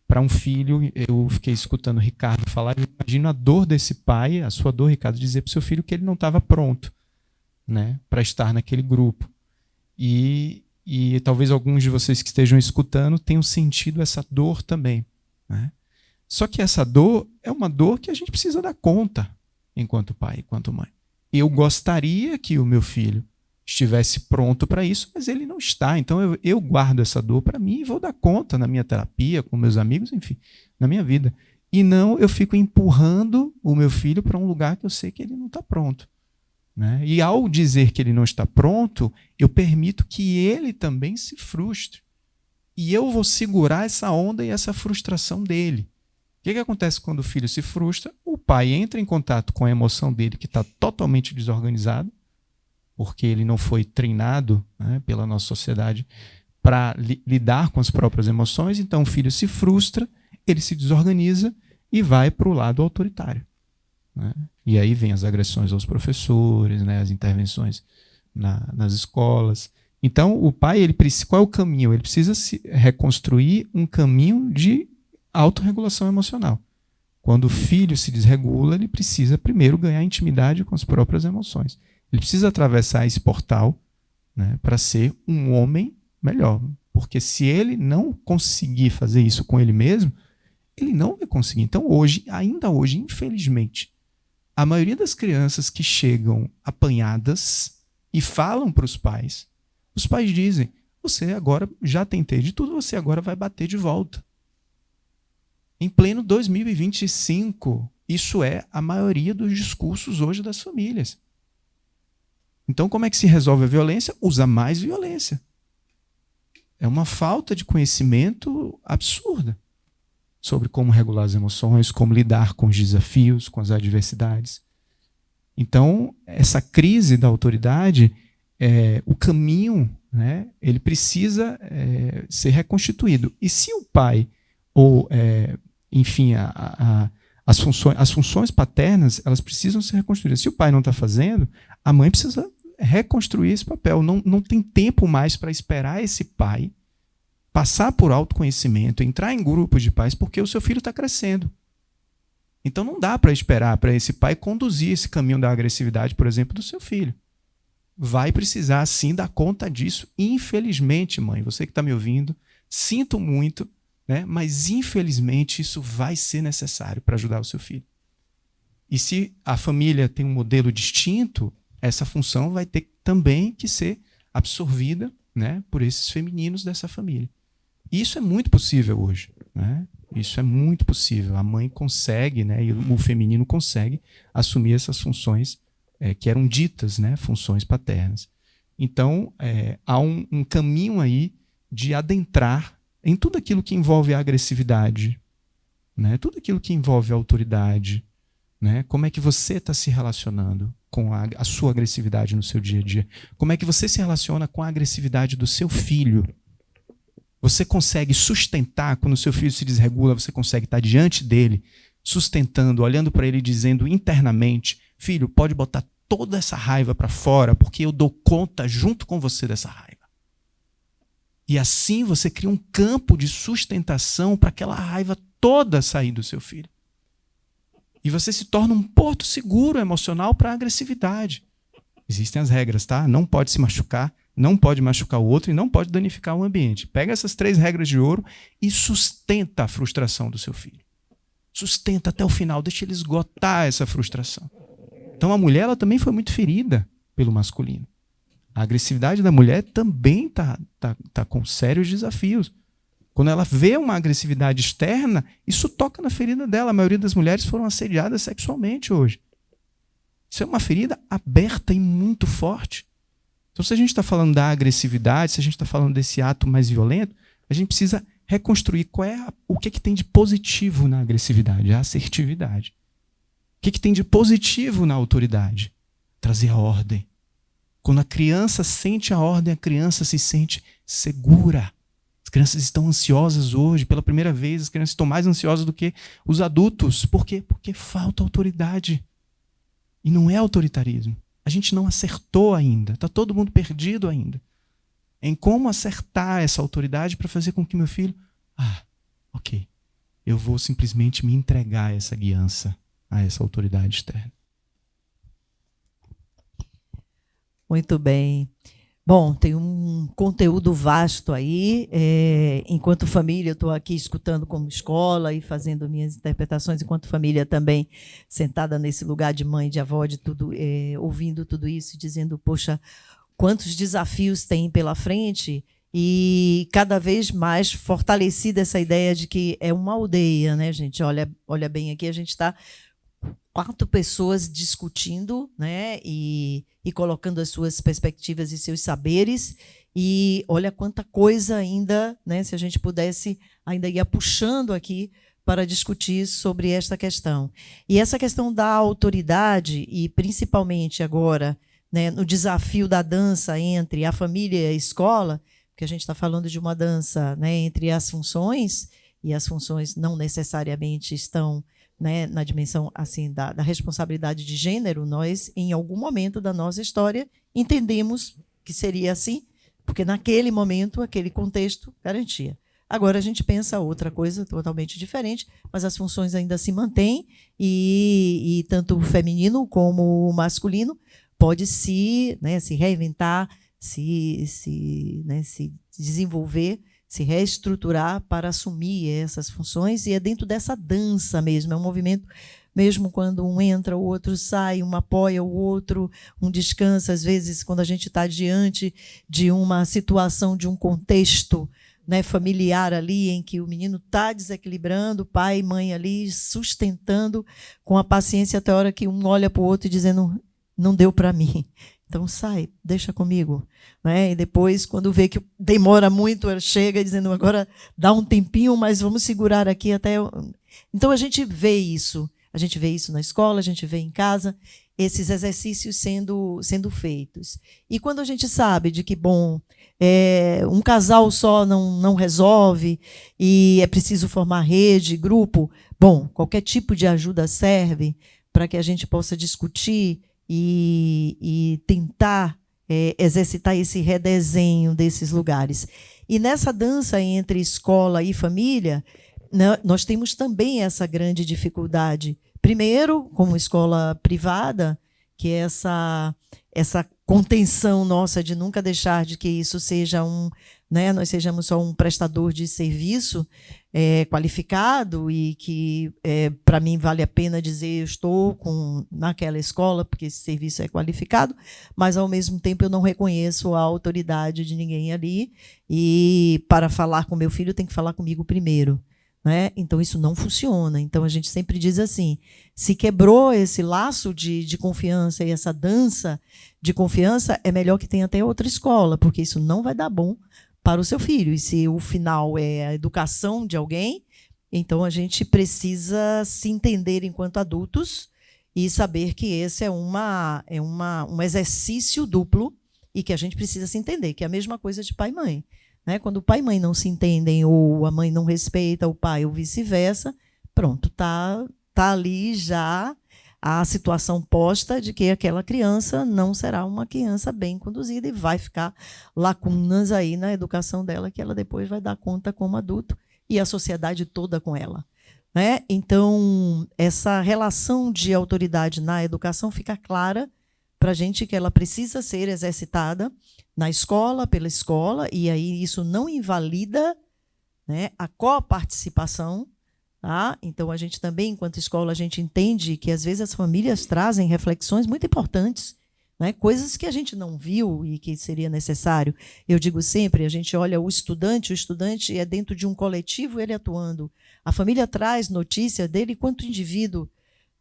para um filho. Eu fiquei escutando o Ricardo falar, eu imagino a dor desse pai, a sua dor, Ricardo, dizer para o seu filho que ele não estava pronto, né, para estar naquele grupo. E talvez alguns de vocês que estejam escutando tenham sentido essa dor também, né? Só que essa dor é uma dor que a gente precisa dar conta enquanto pai, enquanto mãe. Eu gostaria que o meu filho estivesse pronto para isso, mas ele não está. Então eu guardo essa dor para mim e vou dar conta na minha terapia, com meus amigos, enfim, na minha vida. E não eu fico empurrando o meu filho para um lugar que eu sei que ele não está pronto, né? E ao dizer que ele não está pronto, eu permito que ele também se frustre. E eu vou segurar essa onda e essa frustração dele. O que acontece quando o filho se frustra? O pai entra em contato com a emoção dele, que está totalmente desorganizada, porque ele não foi treinado, né, pela nossa sociedade para lidar com as próprias emoções. Então o filho se frustra, ele se desorganiza e vai para o lado autoritário, né? E aí vem as agressões aos professores, né, as intervenções nas escolas. Então o pai, qual é o caminho? Ele precisa se reconstruir um caminho de autorregulação emocional. Quando o filho se desregula, ele precisa primeiro ganhar intimidade com as próprias emoções. Ele precisa atravessar esse portal, né, para ser um homem melhor. Porque se ele não conseguir fazer isso com ele mesmo, ele não vai conseguir. Então ainda hoje, infelizmente, a maioria das crianças que chegam apanhadas e falam para os pais dizem: você agora já tentei de tudo, você agora vai bater de volta. Em pleno 2025, isso é a maioria dos discursos hoje das famílias. Então, como é que se resolve a violência? Usa mais violência. É uma falta de conhecimento absurda sobre como regular as emoções, como lidar com os desafios, com as adversidades. Então, essa crise da autoridade, o caminho, né, ele precisa ser reconstituído. E se o pai, ou enfim, as funções paternas, elas precisam ser reconstruídas. Se o pai não está fazendo, a mãe precisa reconstruir esse papel. Não tem tempo mais para esperar esse pai passar por autoconhecimento, entrar em grupos de pais, porque o seu filho está crescendo. Então não dá para esperar para esse pai conduzir esse caminho da agressividade, por exemplo, do seu filho. Vai precisar, sim, dar conta disso. Infelizmente, mãe, você que está me ouvindo, sinto muito, né? Mas infelizmente isso vai ser necessário para ajudar o seu filho. E se a família tem um modelo distinto, essa função vai ter também que ser absorvida, né, por esses femininos dessa família. E isso é muito possível hoje, né? Isso é muito possível. A mãe consegue, né, e o feminino consegue assumir essas funções que eram ditas, né, funções paternas. Então, há um caminho aí de adentrar em tudo aquilo que envolve a agressividade, né? Tudo aquilo que envolve a autoridade, né? Como é que você está se relacionando com a sua agressividade no seu dia a dia? Como é que você se relaciona com a agressividade do seu filho? Você consegue sustentar, quando o seu filho se desregula, você consegue estar diante dele, sustentando, olhando para ele e dizendo internamente: filho, pode botar toda essa raiva para fora, porque eu dou conta junto com você dessa raiva. E assim você cria um campo de sustentação para aquela raiva toda sair do seu filho. E você se torna um porto seguro emocional para a agressividade. Existem as regras, tá? Não pode se machucar, não pode machucar o outro e não pode danificar o ambiente. Pega essas 3 regras de ouro e sustenta a frustração do seu filho. Sustenta até o final, deixa ele esgotar essa frustração. Então a mulher, ela também foi muito ferida pelo masculino. A agressividade da mulher também tá com sérios desafios Quando ela vê uma agressividade externa, isso toca na ferida dela. A maioria das mulheres foram assediadas sexualmente hoje. Isso é uma ferida aberta e muito forte. Então, se a gente está falando da agressividade, se a gente está falando desse ato mais violento, a gente precisa reconstruir o que tem de positivo na agressividade, a assertividade. O que tem de positivo na autoridade? Trazer a ordem. Quando a criança sente a ordem, a criança se sente segura. As crianças estão ansiosas hoje, pela primeira vez, as crianças estão mais ansiosas do que os adultos. Por quê? Porque falta autoridade. E não é autoritarismo. A gente não acertou ainda. Está todo mundo perdido ainda. Em como acertar essa autoridade para fazer com que meu filho... ok. Eu vou simplesmente me entregar a essa guiança, a essa autoridade externa. Muito bem. Bom, tem um conteúdo vasto aí. Enquanto família, eu estou aqui escutando como escola e fazendo minhas interpretações, enquanto família também, sentada nesse lugar de mãe, de avó, de tudo, ouvindo tudo isso, dizendo, poxa, quantos desafios tem pela frente, e cada vez mais fortalecida essa ideia de que é uma aldeia, né, gente? Olha bem aqui, a gente está 4 pessoas discutindo, né, e colocando as suas perspectivas e seus saberes, e olha quanta coisa ainda, né, se a gente pudesse, ainda ia puxando aqui para discutir sobre esta questão. E essa questão da autoridade, e principalmente agora, né, no desafio da dança entre a família e a escola, porque a gente está falando de uma dança, né, entre as funções, e as funções não necessariamente estão, né, na dimensão assim da responsabilidade de gênero. Nós, em algum momento da nossa história, entendemos que seria assim, porque naquele momento, aquele contexto garantia. Agora a gente pensa outra coisa totalmente diferente, mas as funções ainda se mantêm, e tanto o feminino como o masculino pode se reinventar, se desenvolver, se reestruturar para assumir essas funções, e é dentro dessa dança mesmo, é um movimento mesmo quando um entra, o outro sai, um apoia o outro, um descansa. Às vezes, quando a gente está diante de uma situação, de um contexto, né, familiar ali, em que o menino está desequilibrando, pai e mãe ali sustentando com a paciência até a hora que um olha para o outro e dizendo, não deu para mim. Então sai, deixa comigo, né? E depois, quando vê que demora muito, ela chega dizendo, agora dá um tempinho, mas vamos segurar aqui até... Então a gente vê isso na escola, a gente vê em casa, esses exercícios sendo feitos. E quando a gente sabe de que, bom, um casal só não resolve, e é preciso formar rede, grupo, bom, qualquer tipo de ajuda serve para que a gente possa discutir e tentar exercitar esse redesenho desses lugares. E nessa dança entre escola e família, nós temos também essa grande dificuldade. Primeiro, como escola privada, que é essa contenção nossa de nunca deixar de que isso seja nós sejamos só um prestador de serviço qualificado, e que, para mim, vale a pena dizer, eu estou naquela escola porque esse serviço é qualificado, mas, ao mesmo tempo, eu não reconheço a autoridade de ninguém ali, e para falar com meu filho, tem que falar comigo primeiro. Né? Então, isso não funciona. Então, a gente sempre diz assim, se quebrou esse laço de confiança e essa dança de confiança, é melhor que tenha até outra escola, porque isso não vai dar bom para o seu filho. E se o final é a educação de alguém, então a gente precisa se entender enquanto adultos e saber que esse é um exercício duplo, e que a gente precisa se entender, que é a mesma coisa de pai e mãe. Né? Quando o pai e mãe não se entendem, ou a mãe não respeita o pai, ou vice-versa, pronto, tá ali já a situação posta de que aquela criança não será uma criança bem conduzida, e vai ficar lacunas aí na educação dela, que ela depois vai dar conta como adulto, e a sociedade toda com ela. Né? Então, essa relação de autoridade na educação fica clara para a gente, que ela precisa ser exercitada na escola, pela escola, e aí isso não invalida, né, a coparticipação. Tá? Então, a gente também, enquanto escola, a gente entende que, às vezes, as famílias trazem reflexões muito importantes né? Coisas que a gente não viu e que seria necessário. Eu digo sempre, a gente olha o estudante é dentro de um coletivo, ele atuando. A família traz notícia dele quanto indivíduo,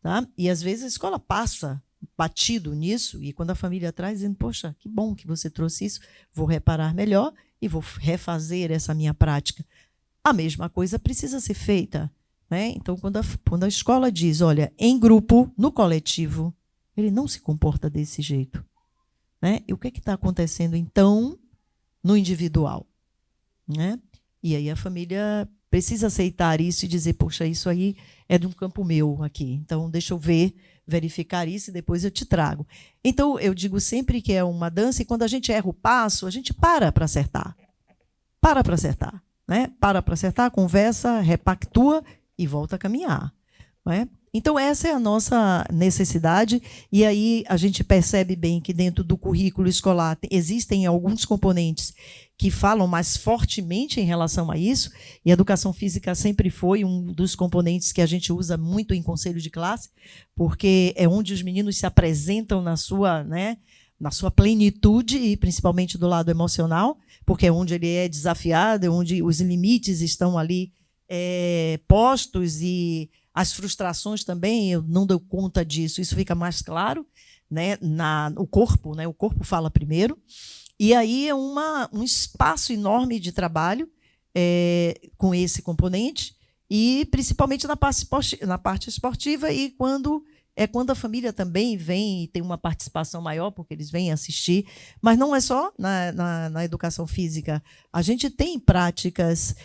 tá? E às vezes a escola passa batido nisso, e quando a família traz, dizendo, poxa, que bom que você trouxe isso, vou reparar melhor e vou refazer essa minha prática. A mesma coisa precisa ser feita, né? Então, quando a escola diz, olha, em grupo, no coletivo, ele não se comporta desse jeito, né? E o que está acontecendo, então, no individual, né? E aí a família precisa aceitar isso e dizer, poxa, isso aí é de um campo meu aqui, então deixa eu verificar isso e depois eu te trago. Então, eu digo sempre que é uma dança, e quando a gente erra o passo, a gente para acertar. Para acertar, né? Para acertar, conversa, repactua e volta a caminhar, não é? Então, essa é a nossa necessidade, e aí a gente percebe bem que dentro do currículo escolar existem alguns componentes que falam mais fortemente em relação a isso, e a educação física sempre foi um dos componentes que a gente usa muito em conselho de classe, porque é onde os meninos se apresentam na sua, né, na sua plenitude, e principalmente do lado emocional, porque é onde ele é desafiado, é onde os limites estão ali postos, e as frustrações também, eu não dou conta disso, isso fica mais claro, né, o corpo fala primeiro, e aí é um espaço enorme de trabalho com esse componente, e principalmente na parte esportiva, e quando a família também vem e tem uma participação maior, porque eles vêm assistir. Mas não é só na educação física. A gente tem práticas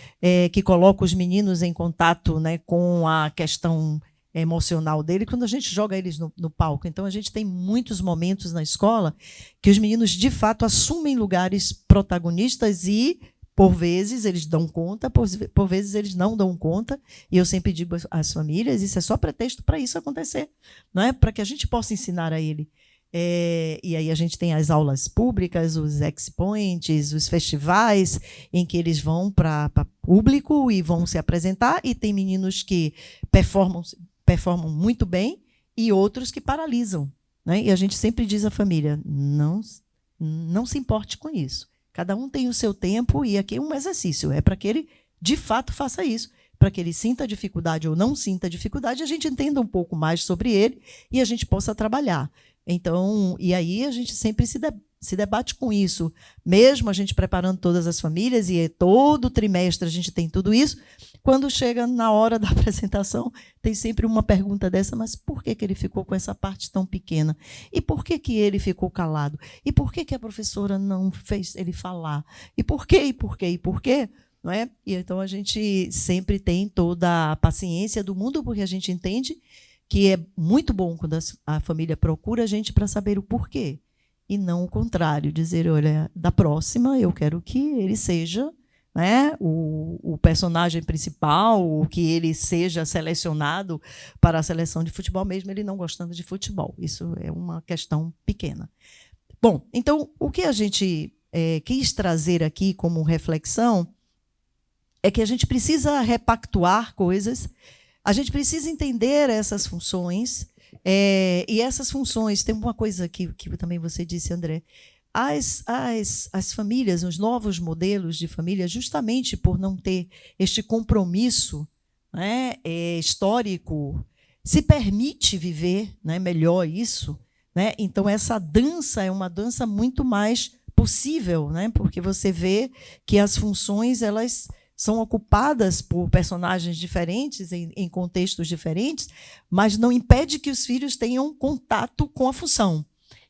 que colocam os meninos em contato, né, com a questão emocional dele, quando a gente joga eles no palco. Então, a gente tem muitos momentos na escola que os meninos, de fato, assumem lugares protagonistas e, por vezes, eles dão conta, por vezes, eles não dão conta. E eu sempre digo às famílias, isso é só pretexto para isso acontecer, não é? Para que a gente possa ensinar a ele. E aí a gente tem as aulas públicas, os expoints, os festivais, em que eles vão para público e vão se apresentar, e tem meninos que performam muito bem e outros que paralisam, né? E a gente sempre diz à família, não se importe com isso. Cada um tem o seu tempo, e aqui é um exercício, é para que ele, de fato, faça isso, para que ele sinta dificuldade ou não sinta dificuldade, a gente entenda um pouco mais sobre ele e a gente possa trabalhar. Então, e aí a gente sempre se debate com isso, mesmo a gente preparando todas as famílias, e todo trimestre a gente tem tudo isso. Quando chega na hora da apresentação, tem sempre uma pergunta dessa, mas por que ele ficou com essa parte tão pequena? E por que ele ficou calado? E por que a professora não fez ele falar? E por quê? Não é? E então a gente sempre tem toda a paciência do mundo, porque a gente entende que é muito bom quando a família procura a gente para saber o porquê, e não o contrário, dizer, olha, da próxima eu quero que ele seja, né, o personagem principal, que ele seja selecionado para a seleção de futebol, mesmo ele não gostando de futebol. Isso é uma questão pequena. Bom, então, o que a gente quis trazer aqui como reflexão é que a gente precisa repactuar coisas, a gente precisa entender essas funções, e essas funções, tem uma coisa que também você disse, André, as famílias, os novos modelos de família, justamente por não ter este compromisso, né, histórico, se permite viver, né, melhor isso, né? Então, essa dança é uma dança muito mais possível, né, porque você vê que as funções elas são ocupadas por personagens diferentes, em contextos diferentes, mas não impede que os filhos tenham contato com a função,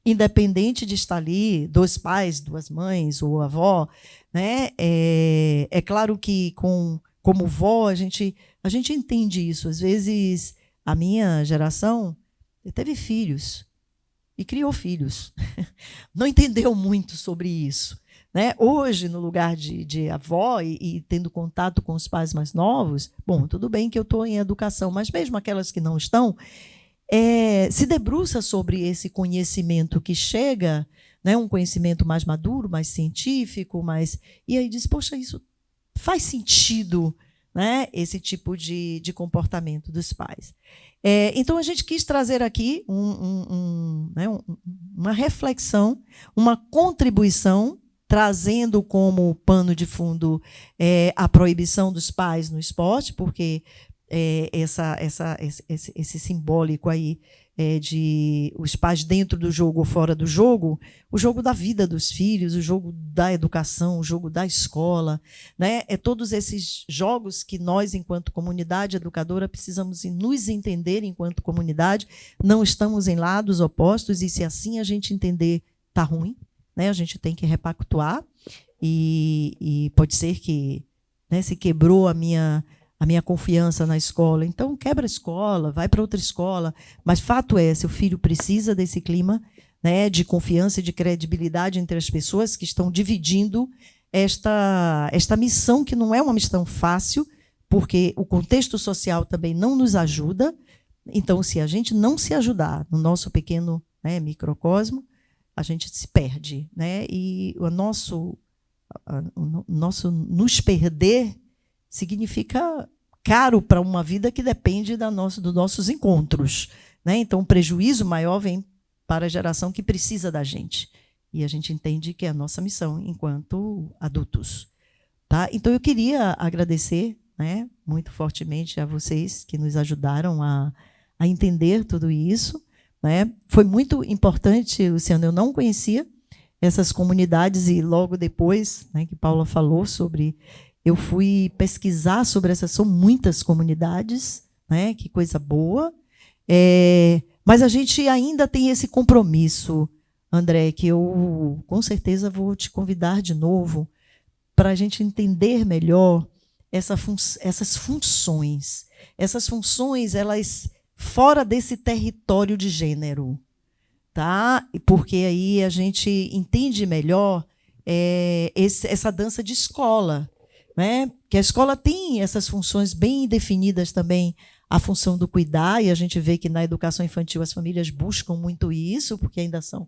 independente de estar ali, dois pais, duas mães, ou avó, né? É claro que, como vó, a gente entende isso. Às vezes, a minha geração teve filhos e criou filhos. Não entendeu muito sobre isso, né? Hoje, no lugar de avó e tendo contato com os pais mais novos, bom, tudo bem que eu estou em educação, mas mesmo aquelas que não estão, se debruça sobre esse conhecimento que chega, né, um conhecimento mais maduro, mais científico, e aí diz, poxa, isso faz sentido, né, esse tipo de comportamento dos pais. Então, a gente quis trazer aqui um uma reflexão, uma contribuição, trazendo como pano de fundo a proibição dos pais no esporte, porque esse simbólico aí de os pais dentro do jogo ou fora do jogo, o jogo da vida dos filhos, o jogo da educação, o jogo da escola, né? Todos esses jogos que nós, enquanto comunidade educadora, precisamos nos entender enquanto comunidade, não estamos em lados opostos, e se assim a gente entender, está ruim, né? A gente tem que repactuar, e pode ser que, né, se quebrou a minha confiança na escola, então quebra a escola, vai para outra escola. Mas fato é, seu filho precisa desse clima, né, de confiança e de credibilidade entre as pessoas que estão dividindo esta missão, que não é uma missão fácil, porque o contexto social também não nos ajuda. Então, se a gente não se ajudar no nosso pequeno, né, microcosmo, a gente se perde, né? E o nosso nos perder significa caro para uma vida que depende dos nossos encontros, né? Então, o prejuízo maior vem para a geração que precisa da gente. E a gente entende que é a nossa missão enquanto adultos. Tá? Então, eu queria agradecer, né, muito fortemente a vocês que nos ajudaram a entender tudo isso, né? Foi muito importante, Luciano, eu não conhecia essas comunidades, e logo depois, né, que Paula falou sobre... Eu fui pesquisar sobre essas, são muitas comunidades, né? Que coisa boa. Mas a gente ainda tem esse compromisso, André, que eu com certeza vou te convidar de novo para a gente entender melhor essas funções. Essas funções, elas fora desse território de gênero, tá? Porque aí a gente entende melhor essa dança de escola, né? Que a escola tem essas funções bem definidas também, a função do cuidar, e a gente vê que na educação infantil as famílias buscam muito isso, porque ainda são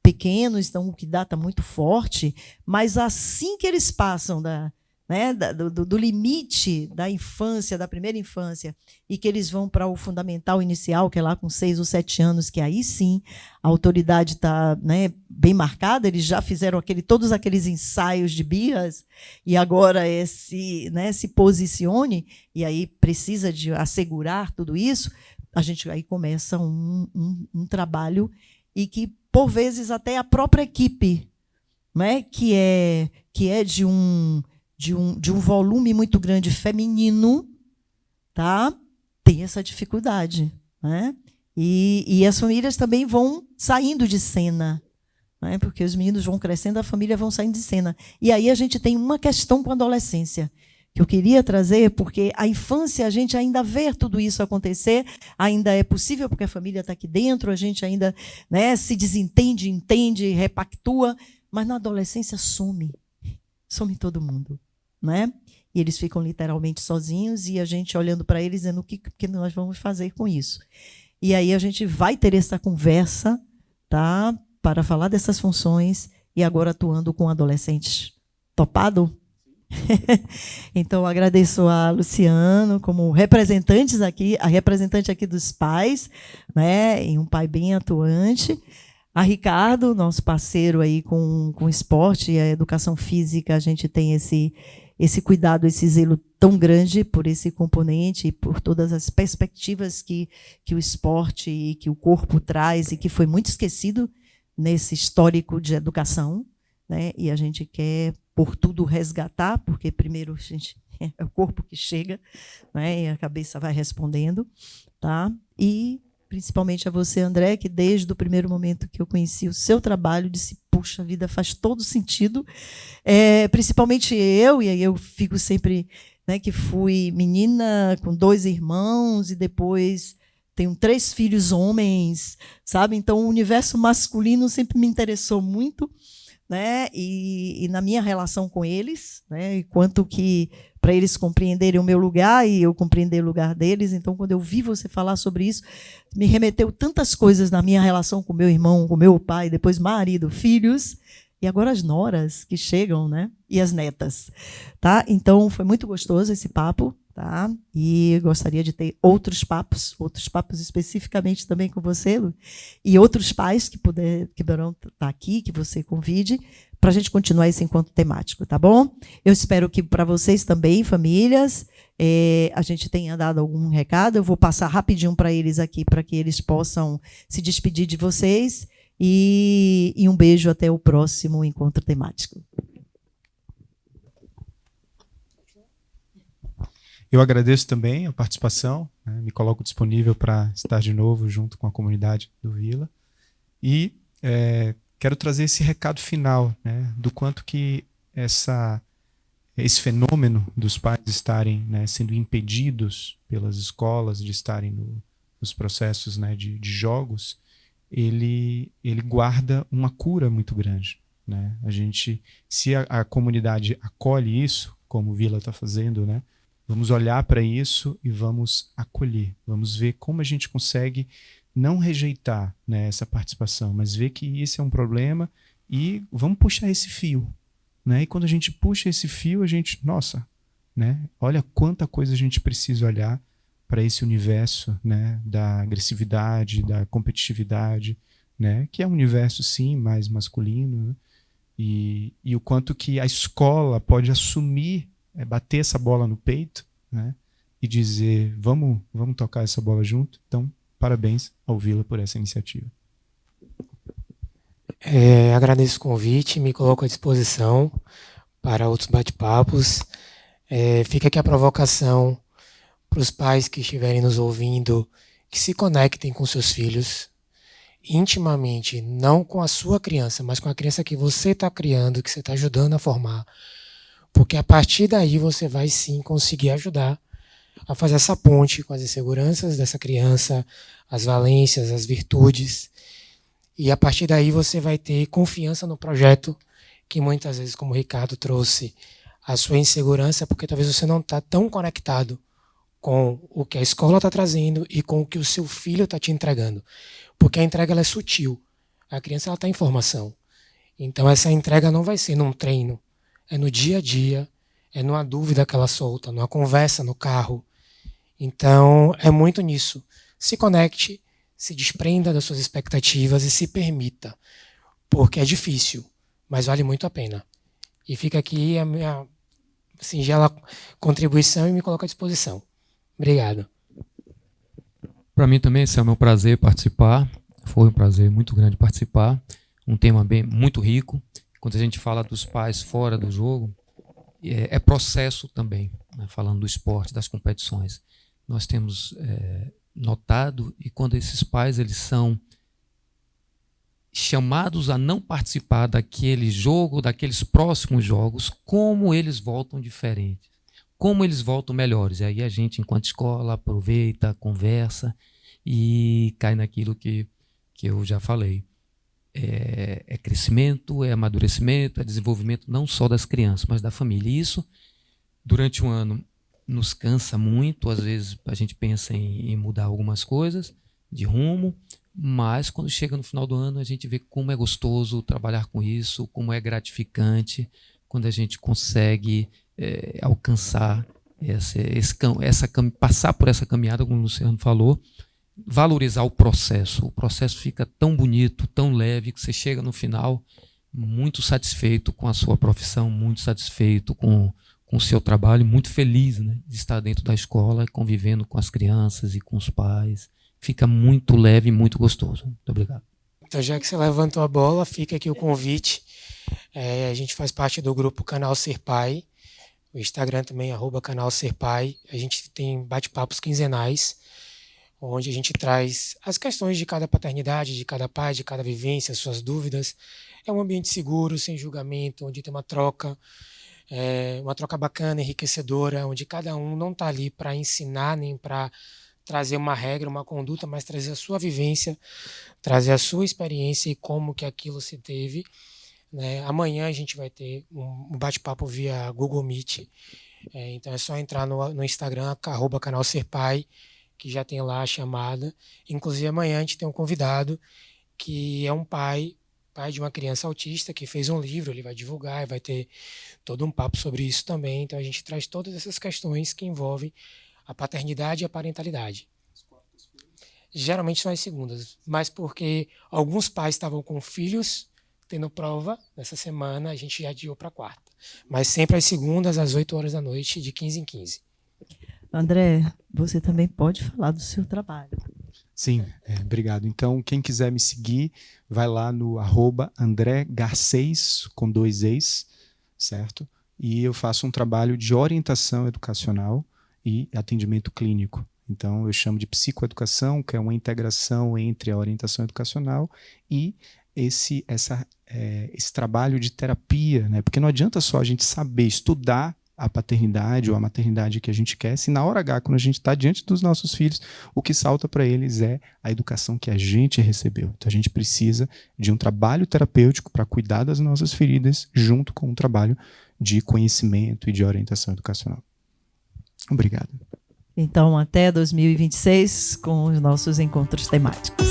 pequenos, então o cuidar está muito forte, mas assim que eles passam do limite da infância, da primeira infância, e que eles vão para o fundamental inicial, que é lá com 6 ou 7 anos, que aí sim a autoridade está, né, bem marcada, eles já fizeram todos aqueles ensaios de birras, e agora se posicione, e aí precisa de assegurar tudo isso. A gente aí começa um trabalho, e que, por vezes, até a própria equipe, né, que é de um volume muito grande feminino, tá? Tem essa dificuldade, né? E as famílias também vão saindo de cena, né? Porque os meninos vão crescendo, a família vão saindo de cena. E aí a gente tem uma questão com a adolescência, que eu queria trazer, porque a infância a gente ainda vê tudo isso acontecer, ainda é possível, porque a família está aqui dentro, a gente ainda, né, se desentende, entende, repactua, mas na adolescência some todo mundo, né? E eles ficam literalmente sozinhos, e a gente olhando para eles dizendo o que nós vamos fazer com isso. E aí a gente vai ter essa conversa, tá, para falar dessas funções, e agora atuando com adolescentes. Topado? Então, agradeço a Luciano como representante aqui dos pais, né, e um pai bem atuante. A Ricardo, nosso parceiro aí com o esporte e a educação física, a gente tem esse cuidado, esse zelo tão grande por esse componente e por todas as perspectivas que o esporte e que o corpo traz, e que foi muito esquecido nesse histórico de educação, né? E a gente quer, por tudo, resgatar, porque primeiro é o corpo que chega, né? E a cabeça vai respondendo, tá? E principalmente a você, André, que desde o primeiro momento que eu conheci o seu trabalho, disse, puxa vida, faz todo sentido. Principalmente eu, e aí eu fico sempre, né, que fui menina com 2 irmãos, e depois tenho 3 filhos homens, sabe? Então, o universo masculino sempre me interessou muito, né? E na minha relação com eles, né? E quanto que para eles compreenderem o meu lugar e eu compreender o lugar deles. Então, quando eu vi você falar sobre isso, me remeteu tantas coisas na minha relação com meu irmão, com meu pai, depois marido, filhos, e agora as noras que chegam, né? E as netas, tá? Então, foi muito gostoso esse papo, tá? E gostaria de ter outros papos especificamente também com você, Lu, e outros pais que poderão estar aqui, que você convide, para a gente continuar esse encontro temático, tá bom? Eu espero que para vocês também, famílias, a gente tenha dado algum recado. Eu vou passar rapidinho para eles aqui, para que eles possam se despedir de vocês, e um beijo até o próximo encontro temático. Eu agradeço também a participação, né? Me coloco disponível para estar de novo junto com a comunidade do Vila. E quero trazer esse recado final, né, do quanto que esse fenômeno dos pais estarem, né, sendo impedidos pelas escolas de estarem nos processos, né, de jogos, ele guarda uma cura muito grande, né? Se a comunidade acolhe isso, como o Vila está fazendo, né, vamos olhar para isso e vamos acolher. Vamos ver como a gente consegue não rejeitar, né, essa participação, mas ver que esse é um problema e vamos puxar esse fio, né? E quando a gente puxa esse fio, a gente, nossa, né, olha quanta coisa a gente precisa olhar para esse universo, né, da agressividade, da competitividade, né, que é um universo, sim, mais masculino, né? E o quanto que a escola pode assumir, bater essa bola no peito, né, e dizer, vamos tocar essa bola junto. Então, parabéns ao Vila por essa iniciativa. Agradeço o convite, me coloco à disposição para outros bate-papos. Fica aqui a provocação para os pais que estiverem nos ouvindo, que se conectem com seus filhos intimamente, não com a sua criança, mas com a criança que você está criando, que você está ajudando a formar. Porque a partir daí você vai sim conseguir ajudar a fazer essa ponte com as inseguranças dessa criança, as valências, as virtudes. E a partir daí você vai ter confiança no projeto, que muitas vezes, como o Ricardo trouxe, a sua insegurança, porque talvez você não está tão conectado com o que a escola está trazendo e com o que o seu filho está te entregando. Porque a entrega ela é sutil. A criança está em formação. Então essa entrega não vai ser num treino. É no dia a dia, é numa dúvida que ela solta, numa conversa no carro. Então é muito nisso. Se conecte, se desprenda das suas expectativas e se permita. Porque é difícil, mas vale muito a pena. E fica aqui a minha singela contribuição e me coloco à disposição. Obrigado. Para mim também, esse é o meu prazer participar. Foi um prazer muito grande participar. Um tema muito rico. Quando a gente fala dos pais fora do jogo, é processo também, né? Falando do esporte, das competições. Nós temos notado, e quando esses pais eles são chamados a não participar daquele jogo, daqueles próximos jogos, como eles voltam diferentes, como eles voltam melhores. E aí a gente, enquanto escola, aproveita, conversa e cai naquilo que eu já falei. É crescimento, é amadurecimento, é desenvolvimento não só das crianças, mas da família. E isso, durante o ano, nos cansa muito. Às vezes a gente pensa em mudar algumas coisas de rumo, mas quando chega no final do ano a gente vê como é gostoso trabalhar com isso, como é gratificante quando a gente consegue alcançar passar por essa caminhada, como o Luciano falou, valorizar o processo. O processo fica tão bonito, tão leve, que você chega no final muito satisfeito com a sua profissão, muito satisfeito com o seu trabalho, muito feliz, né, de estar dentro da escola, convivendo com as crianças e com os pais. Fica muito leve e muito gostoso. Muito obrigado. Então, já que você levantou a bola, fica aqui o convite. A gente faz parte do grupo Canal Ser Pai. O Instagram também, @Canal Ser Pai. A gente tem bate-papos quinzenais, onde a gente traz as questões de cada paternidade, de cada pai, de cada vivência, suas dúvidas. É um ambiente seguro, sem julgamento, onde tem uma troca bacana, enriquecedora, onde cada um não está ali para ensinar, nem para trazer uma regra, uma conduta, mas trazer a sua vivência, trazer a sua experiência e como que aquilo se teve. Né? Amanhã a gente vai ter um bate-papo via Google Meet. Então é só entrar no Instagram, @Canal Ser Pai, que já tem lá a chamada. Inclusive amanhã a gente tem um convidado que é um pai pai de uma criança autista que fez um livro, ele vai divulgar e vai ter todo um papo sobre isso também. Então a gente traz todas essas questões que envolvem a paternidade e a parentalidade. Geralmente são as segundas, mas porque alguns pais estavam com filhos tendo prova nessa semana, a gente já adiou para quarta. Mas sempre às segundas, às 8 horas da noite, de 15 em 15. André, você também pode falar do seu trabalho. Sim, obrigado. Então, quem quiser me seguir, vai lá no @AndréGarcês, com 2 E's, certo? E eu faço um trabalho de orientação educacional e atendimento clínico. Então, eu chamo de psicoeducação, que é uma integração entre a orientação educacional e esse trabalho de terapia, né? Porque não adianta só a gente saber estudar a paternidade ou a maternidade que a gente quer, se na hora H, quando a gente está diante dos nossos filhos, o que salta para eles é a educação que a gente recebeu. Então, a gente precisa de um trabalho terapêutico para cuidar das nossas feridas, junto com um trabalho de conhecimento e de orientação educacional. Obrigado. Então, até 2026 com os nossos encontros temáticos.